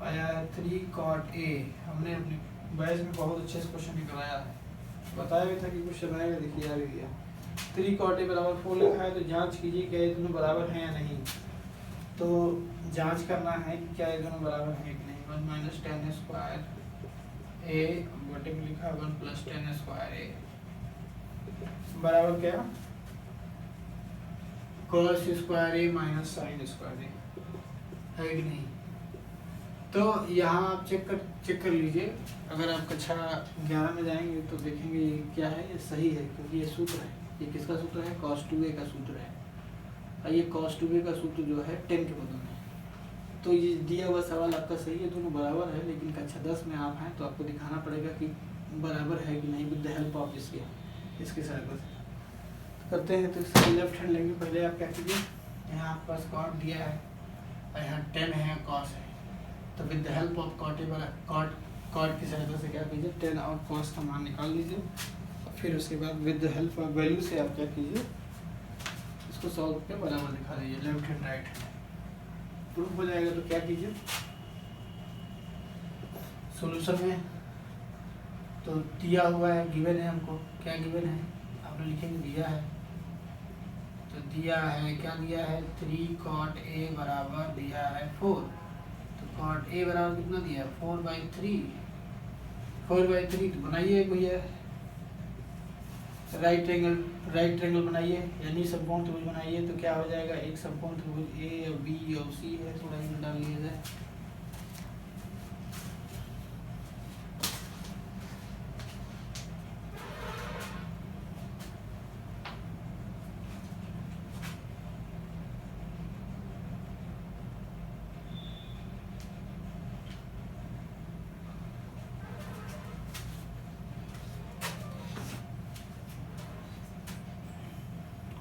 आया है 3 cot A। हमने अपने बैच में बहुत अच्छे से क्वेश्चन निकलाया है, बताया भी था कि क्वेश्चन आएगा, देखिए आ भी गया। 3 cot A बराबर 4 लिखा है, तो जांच कीजिए क्या ये दोनों बराबर हैं या नहीं। तो जांच करना है कि क्या ये दोनों बराबर हैं कि नहीं। 1 माइनस 10 स्क्वायर A बटे में लिखा 1 प्लस 10 स्क्वायर A बराबर क्या cos square A minus sine square A है कि नहीं। तो यहाँ आप चेक कर लीजिए। अगर आप कक्षा 11 में जाएंगे तो देखेंगे ये क्या है, ये सही है क्योंकि ये सूत्र है। ये किसका सूत्र है, cos 2A का सूत्र है। और ये cos 2A का सूत्र जो है 10 के बदल में। तो ये दिया हुआ सवाल आपका सही है, दोनों बराबर है, लेकिन कक्षा 10 में आप हैं तो आपको दिखाना पड़ेगा कि बराबर है कि नहीं विद द हेल्प ऑफ इसके सहायता से करते हैं। तो इसके लेफ्ट हैंड लेंगे। पहले आप क्या कीजिए, यहाँ आपके पास cot दिया है और यहाँ 10 है, cos है, तो with the help of cot की सहायता से क्या कीजिए 10 और cos का मान निकाल लीजिए। फिर उसके बाद with the help of value से आप क्या कीजिए इसको सॉल्व करके बराबर दिखा दीजिए, left hand right hand proof हो जाएगा। तो क्या कीजिए सॉल्यूशन में तो दिया हुआ है, गिवन है, हमको क्या गिवन है आपने लिखेंगे दिया है। तो दिया है क्या दिया है 3 cot A बराबर दिया है 4। तो cot A बराबर कितना दिया है 4/3। 4/3 तो बनाइए भैया राइट ट्रायंगल बनाइए, यानी समकोण त्रिभुज बनाइए। तो क्या हो जाएगा, एक समकोण त्रिभुज A और B और C है, थोड़ा इन डाल लिया जाए।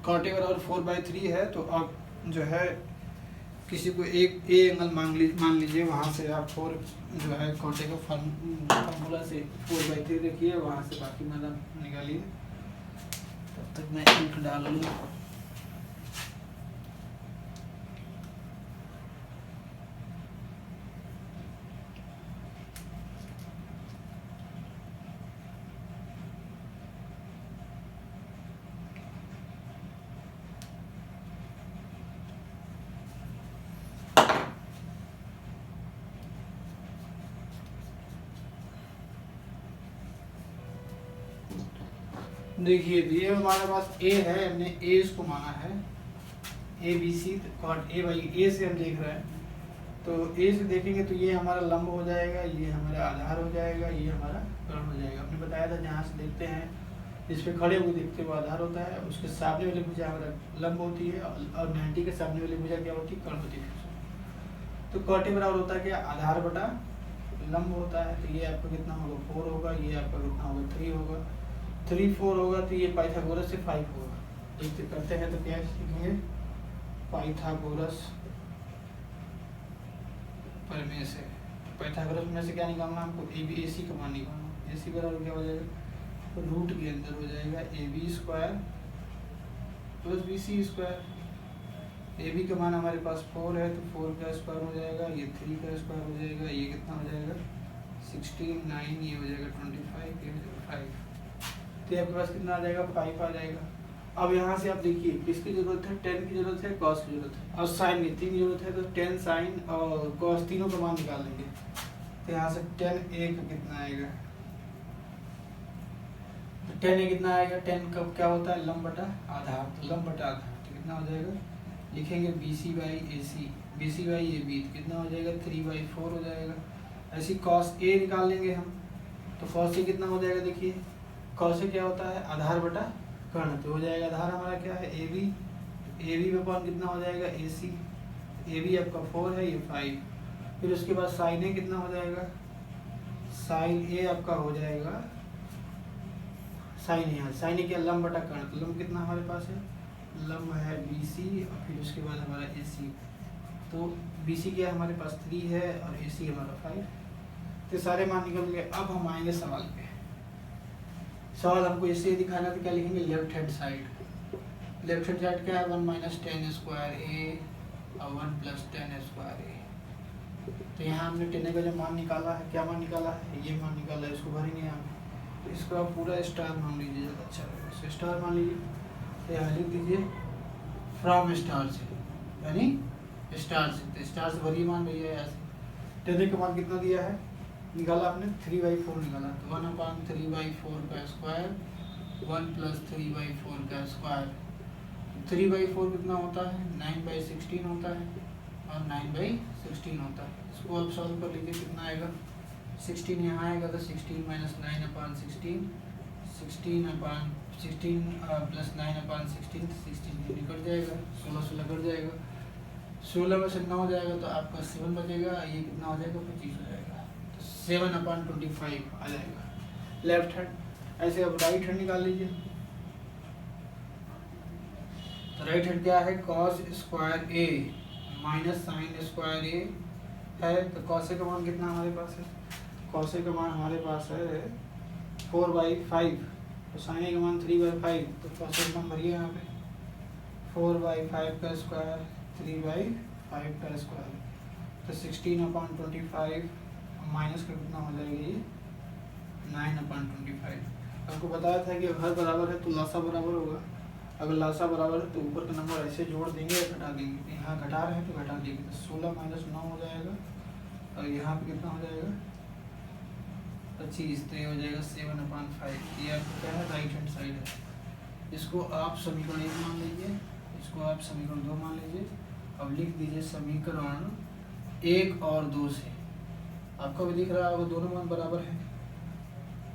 cot A बराबर 4/3 है। तो आप जो है किसी को एक ए एंगल मान लीजिए, वहाँ से आप 4 जो है cot A का फार्मूला से 4/3 रखिए, वहाँ से बाकी मान निकालिए। तब तक मैं इंक डाल लूँ। देखिए ये हमारे पास A है, हमने A इसको माना है ABC। cot A/A से हम देख रहे हैं, तो A से देखेंगे तो ये हमारा लंब हो जाएगा, ये हमारा आधार हो जाएगा, ये हमारा कर्ण हो जाएगा। हमने बताया था जहाँ से देखते हैं जिस पे खड़े हुए देखते हुए आधार होता है, उसके सामने वाली भुजा हमारा लंब होती है और 90 के सामने वाली भुजा क्या होती है, कर्ण होती है। तो cot A बराबर होता है क्या, आधार बटा लंब होता है। तो ये आपका कितना होगा 4 होगा, ये आपका कितना होगा 3 होगा। 3 4 होगा तो ये पाइथागोरस से 5 होगा। तो करते हैं तो क्या सीखेंगे, पाइथागोरस प्रमेय से। पाइथागोरस में से क्या निकालना हमको, AC का मान निकालना। AC बराबर क्या हो जाएगा, तो रूट के अंदर हो जाएगा AB² प्लस BC²। AB का मान हमारे पास 4 है, तो 4 का स्क्वायर हो जाएगा, ये 3 का स्क्वायर हो जाएगा, ये कितना हो जाएगा 16 9, ये हो जाएगा 25, ये हो जाएगा 5। तो आपके पास कितना आ जाएगा 5 आ जाएगा। अब यहाँ से आप देखिए किसकी जरूरत है, 10 की जरूरत है, cos की जरूरत है और sin की 3 की जरूरत है। तो 10 sin और cos तीनों का मान निकाल लेंगे। तो यहाँ से 10a का कितना आएगा, तो 10a कितना आएगा, 10 कब क्या होता है, लंब बटा आधार, तो लंब बटा आधार तो कितना हो जाएगा, लिखेंगे BC by AC, BC by AB तो कितना हो जाएगा 3/4 हो जाएगा। ऐसी cos A निकाल लेंगे हम, तो cos A कितना हो जाएगा, देखिए cos A क्या होता है, आधार बटा कर्ण, तो हो जाएगा आधार हमारा क्या है AB, AB में कौन कितना हो जाएगा AC, AB आपका 4 है, ये 5, फिर उसके बाद sin A कितना हो जाएगा, sin A आपका हो जाएगा sin A क्या लंब बटा कर्ण, तो लंब कितना हमारे पास है, लंब है BC और फिर उसके बाद हमारा AC, तो BC क्या हमारे पास 3 है और AC हमारा 5, तो सारे मान निकल गए। अब हम आएंगे सवाल पे। सवाल हमको इससे दिखाना तो क्या लिखेंगे, left hand side, left hand side क्या है 1 माइनस 10 स्क्वायर A और 1 प्लस 10 स्क्वायर A, तो यहाँ हमने 10 का जो मान निकाला है, क्या मान निकाला है, ये मान निकाला है, इसको भरेंगे यहाँ पे, तो इसको आप पूरा स्टार मान लीजिए, ज़्यादा अच्छा रहेगा, इसको स्टार मान लीजिए, तो यहाँ लिख दीजिए फ्रॉम स्टार से, यानी स्टार से, तो स्टार से भरिए मान भैया यहाँ से। 10 का मान कितना दिया है, निकाला आपने 3/4 निकाला, तो 1/3/4 का स्क्वायर 1 प्लस 3/4 का स्क्वायर, 3/4 कितना होता है 9/16 होता है और 9/16 होता है, इसको आप सॉल्व कर लीजिए, कितना आएगा 16 यहाँ आएगा, तो 16 माइनस 9/16, 16 प्लस 9/16 16 निकल जाएगा, 16 कट जाएगा, 16 में से 9 हो जाएगा तो आपका 7 बचेगा, ये कितना हो जाएगा 25 हो जाएगा, तो 7/25 आ जाएगा लेफ्ट हैंड। ऐसे अब राइट हैंड निकाल लीजिए, तो राइट हैंड क्या है, cos square A minus sine square A है, तो cos A का मान कितना हमारे पास है, cos A का मान हमारे पास है 4/5, तो sin A का मान 3/5, तो cos A का मान भरिए यहाँ पे 4/5 का स्क्वायर 3/5 का स्क्वायर, तो 16/25 माइनस का कितना हो जाएगा ये 9/25। आपको बताया था कि हर बराबर है तो लासा बराबर होगा, अगर लासा बराबर है तो ऊपर का नंबर ऐसे जोड़ देंगे या घटा देंगे, तो यहाँ घटा रहे हैं तो घटा देंगे, तो 16 माइनस 9 हो जाएगा और यहाँ पे कितना हो जाएगा 25, तो ये हो जाएगा 7/5, ये आपका क्या है राइट हैंड साइड है। इसको आप समीकरण 1 मान लीजिए, इसको आप समीकरण 2 मान लीजिए, अब लिख दीजिए समीकरण 1 और 2 से, आपको भी दिख रहा होगा दोनों मान बराबर है,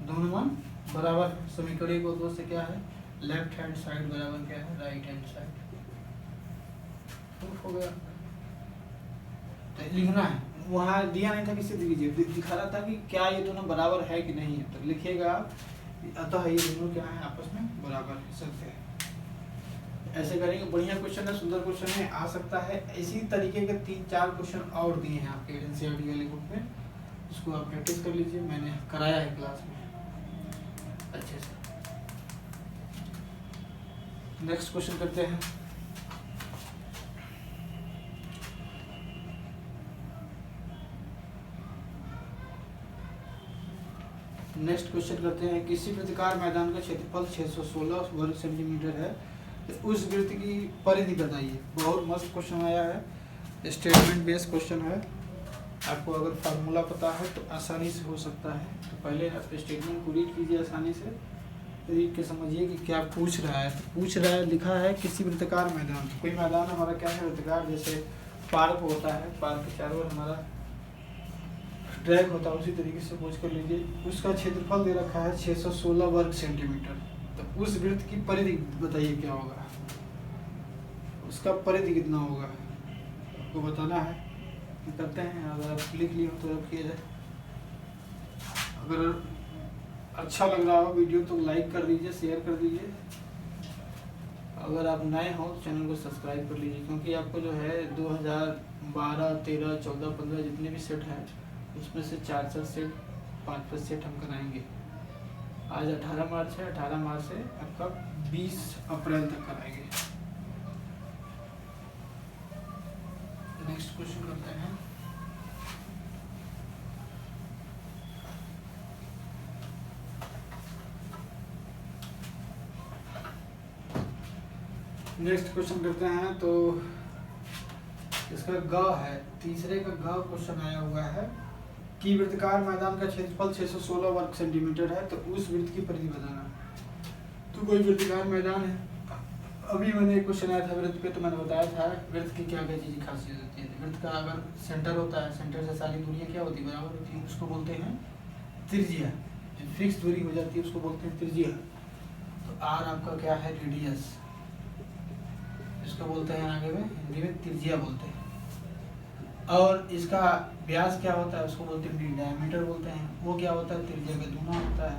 दोनों मान बराबर है, समीकरण 1 और 2 से क्या है लेफ्ट हैंड साइड बराबर क्या है राइट हैंड साइड, प्रूफ हो गया। तो लिखना है, वहाँ दिया नहीं था किसी दीजिए, दिखा रहा था कि क्या ये दोनों बराबर है कि नहीं है, तो लिखिएगा अतः ये दोनों क्या है आपस में बराबर है सकते हैं, ऐसे करेंगे। बढ़िया क्वेश्चन है, सुंदर क्वेश्चन है, आ सकता है। इसी तरीके के 3-4 क्वेश्चन और दिए हैं आपके एनसीईआरटी वाले बुक में, उसको आप प्रैक्टिस कर लीजिए, मैंने कराया है क्लास में अच्छे से। नेक्स्ट क्वेश्चन करते हैं। नेक्स्ट क्वेश्चन करते हैं, किसी वृत्ताकार मैदान का क्षेत्रफल 616 वर्ग सेंटीमीटर है, तो उस वृत्त की परिधि बताइए। बहुत मस्त क्वेश्चन आया है, स्टेटमेंट बेस्ड क्वेश्चन है, आपको अगर फार्मूला पता है तो आसानी से हो सकता है। तो पहले आप स्टेटमेंट को रीड कीजिए आसानी से, रीड के समझिए कि क्या पूछ रहा है। तो पूछ रहा है, लिखा है किसी वृत्ताकार मैदान, कोई मैदान हमारा क्या है वृत्ताकार, जैसे पार्क होता है, पार्क के चारों ओर हमारा ट्रैक होता है, उसी तरीके से पूछ कर लीजिए। उसका क्षेत्रफल दे रखा है 616 वर्ग सेंटीमीटर, तो उस वृत्त की परिधि बताइए क्या होगा, उसका परिधि कितना होगा आपको बताना है। करते हैं, अगर आप लिख लिए हो तो रखिए जाए। अगर अच्छा लग रहा हो वीडियो तो लाइक कर दीजिए, शेयर कर दीजिए। अगर आप नए हो तो चैनल को सब्सक्राइब कर लीजिए, क्योंकि आपको जो है 2012, 13, 14, 15 जितने भी सेट हैं उसमें से 4 सेट 5 सेट हम कराएंगे। आज 18 मार्च है, 18 मार्च से आपका 20 अप्रैल तक कराएंगे। नेक्स्ट क्वेश्चन करते हैं। नेक्स्ट क्वेश्चन करते हैं, तो इसका ग है, तीसरे का ग क्वेश्चन आया हुआ है कि वृत्ताकार मैदान का क्षेत्रफल 616 वर्ग सेंटीमीटर है, तो उस वृत्त की परिधि बताना। तो कोई वृत्ताकार मैदान है, अभी मैंने एक क्वेश्चन आया था वृत्त पे, तो मैंने बताया था वृत्त की क्या क्या चीज़ खासियत होती है। वृत्त का अगर सेंटर होता है, सेंटर से सारी दूरियाँ क्या होती है, बराबर होती है, उसको बोलते हैं त्रिज्या। जो फिक्स दूरी हो जाती है उसको बोलते हैं त्रिज्या। तो आर आपका क्या है, रेडियस, इसको बोलते हैं आगे में हिंदी में त्रिज्या बोलते हैं। और इसका व्यास क्या होता है, उसको बोलते हैं डायमीटर बोलते हैं। वो क्या होता है, त्रिज्या का दूना होता है।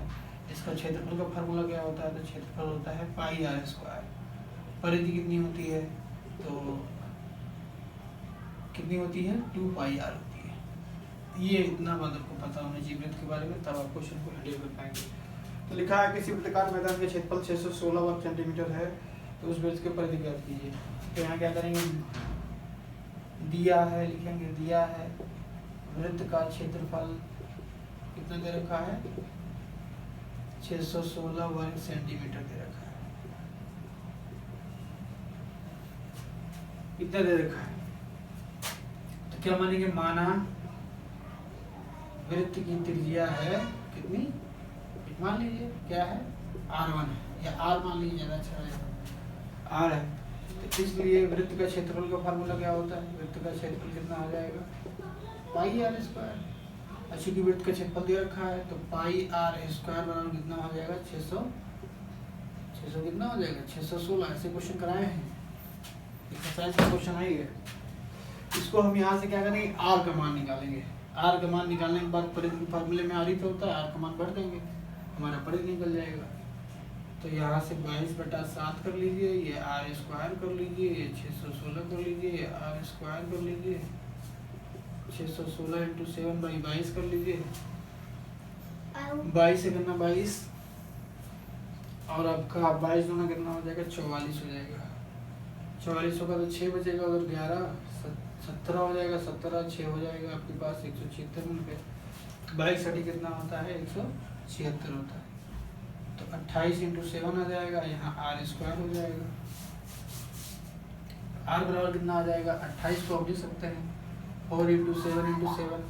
इसका क्षेत्रफल का फार्मूला क्या होता है, तो क्षेत्रफल होता है पाई आर स्क्वायर। परिधि कितनी होती है, तो कितनी होती है, 2 पाई आर होती है। ये इतना बात आपको पता होना चाहिए वृत्त के बारे में, तब आप क्वेश्चन को हैंडल कर पाएंगे। तो लिखा है किसी वृत्ताकार मैदान का क्षेत्रफल 616 वर्ग सेंटीमीटर है, तो उस वृत्त की परिधि ज्ञात कीजिए। तो यहाँ क्या करेंगे, दिया है, लिखेंगे दिया है वृत्त का क्षेत्रफल कितना दे रखा है, 616 वर्ग सेंटीमीटर दे रखा है। कितना दे रखा है, तो क्या मानेंगे, माना वृत्त की त्रिज्या है कितनी, मान लीजिए क्या है, R1 है, या R मान लीजिए ज़्यादा अच्छा रहेगा, R है। तो इसलिए वृत्त का क्षेत्रफल का फार्मूला क्या होता है, वृत्त का क्षेत्रफल कितना आ जाएगा, पाई आर स्क्वायर। अच्छी की वृत्त का क्षेत्रफल दे रखा है, तो पाई आर स्क्वायर बराबर कितना हो जाएगा, 600 कितना हो जाएगा, 616। ऐसे क्वेश्चन कराए हैं, एक्सरसाइज का क्वेश्चन है ये। इसको हम यहाँ से क्या करेंगे, आर का मान निकालेंगे। आर का मान निकालने के बाद परिधि के फार्मूले में आर ही तो होता है, आर का मान भर देंगे, हमारा परिधि निकल जाएगा। तो यहाँ से 22/7 कर लीजिए, ये आर स्क्वायर कर लीजिए, ये 616 कर लीजिए, ये आर स्क्वायर कर लीजिए, 616 × 7/22 कर लीजिए, 22 से करना 22, और आपका 22 गुना कितना हो जाएगा, 44 हो जाएगा। 44 होगा तो 6 बचेगा, उधर 11 17 हो जाएगा, 17 6 हो जाएगा आपके पास 176 मिनट पे। 22 कितना होता है, 176 होता है। तो 28 × 7 आ जाएगा, यहाँ आर स्क्वायर हो जाएगा। आर बराबर कितना आ जाएगा, 28 को आप लिख सकते हैं 4 × 7 × 7।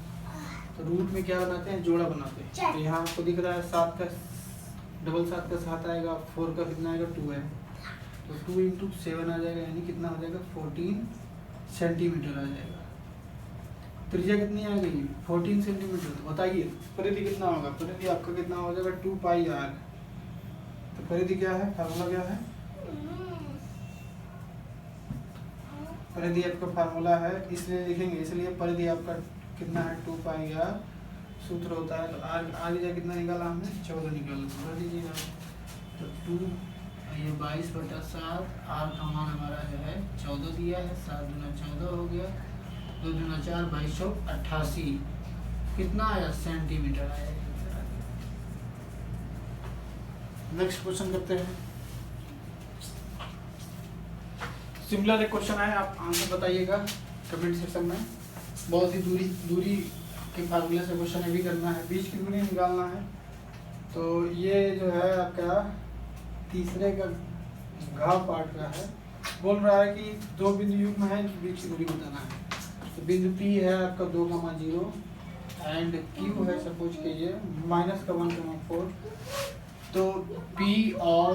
तो रूट में क्या बनाते हैं, जोड़ा बनाते हैं। तो यहाँ आपको दिख रहा है 7 का डबल 7 का 7 आएगा, 4 का कितना आएगा, 2 है, तो 2 × 7 आ जाएगा, यानी कितना हो जाएगा, 14 सेंटीमीटर आ जाएगा। त्रिज्या कितनी आ गई, 14 सेंटीमीटर। तो बताइए परिधि कितना होगा, परिधि आपका कितना हो जाएगा, 2 पाई आर। तो परिधि क्या है, फार्मूला क्या है, परिधि आपका फार्मूला है, इसलिए लिखेंगे, इसलिए परिधि आपका कितना है, 2 पाई आर सूत्र होता है। तो आर आगे कितना निकाला हमने, 14 निकाला, तो कर दीजिएगा। तो 2 ये 22/7, आर का मान हमारा है 14 दिया है, 7 दूना 14 हो गया, 2 दूना 4, 2288 कितना आया, सेंटीमीटर आया। नेक्स्ट क्वेश्चन करते हैं। सिमिलर एक क्वेश्चन है, आप आंसर बताइएगा कमेंट सेक्शन में। बहुत ही दूरी के फार्मूले से क्वेश्चन ये भी करना है, बीच की दूरी निकालना है। तो ये जो है आपका तीसरे का घाव पार्ट का है। बोल रहा है कि 2 बिंदु युग्म है, बीच की दूरी बताना है। तो बिंदु P है आपका 2,0 एंड Q है सपोज कीजिए -1,4। तो P और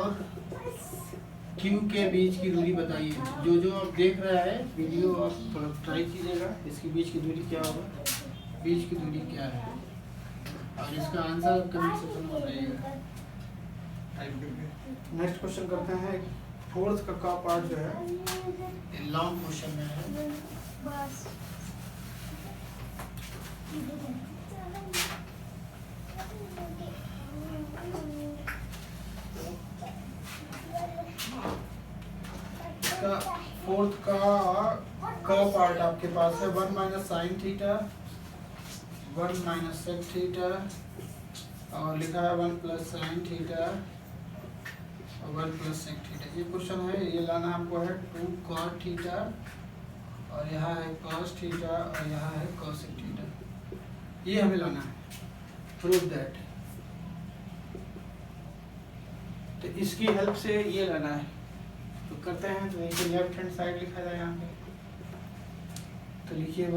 Q के बीच की दूरी बताइए। जो आप देख रहे हैं वीडियो, आप ट्राई कीजिएगा, इसकी बीच की दूरी क्या होगा, बीच की दूरी क्या है, और इसका आंसर कमेंट सेक्शन में बताइएगा। नेक्स्ट क्वेश्चन करते हैं। 4th का पार्ट जो है लॉन्ग क्वेश्चन में है। इसका 4th का पार्ट आपके पास है 1 - sin थीटा, 1 - sec थीटा, और लिखा है 1 + sin थीटा और 1 + sec थीटा। ये क्वेश्चन है, ये लाना हमको है 2 cot थीटा, और यहाँ है cos थीटा, और यहाँ है cosec थीटा। ये हमें लाना है, प्रूव दैट। तो इसकी हेल्प से ये लाना है, तो करते हैं। तो लेफ्ट हैंड साइड लिखा जाए यहाँ पे, तो लिखिए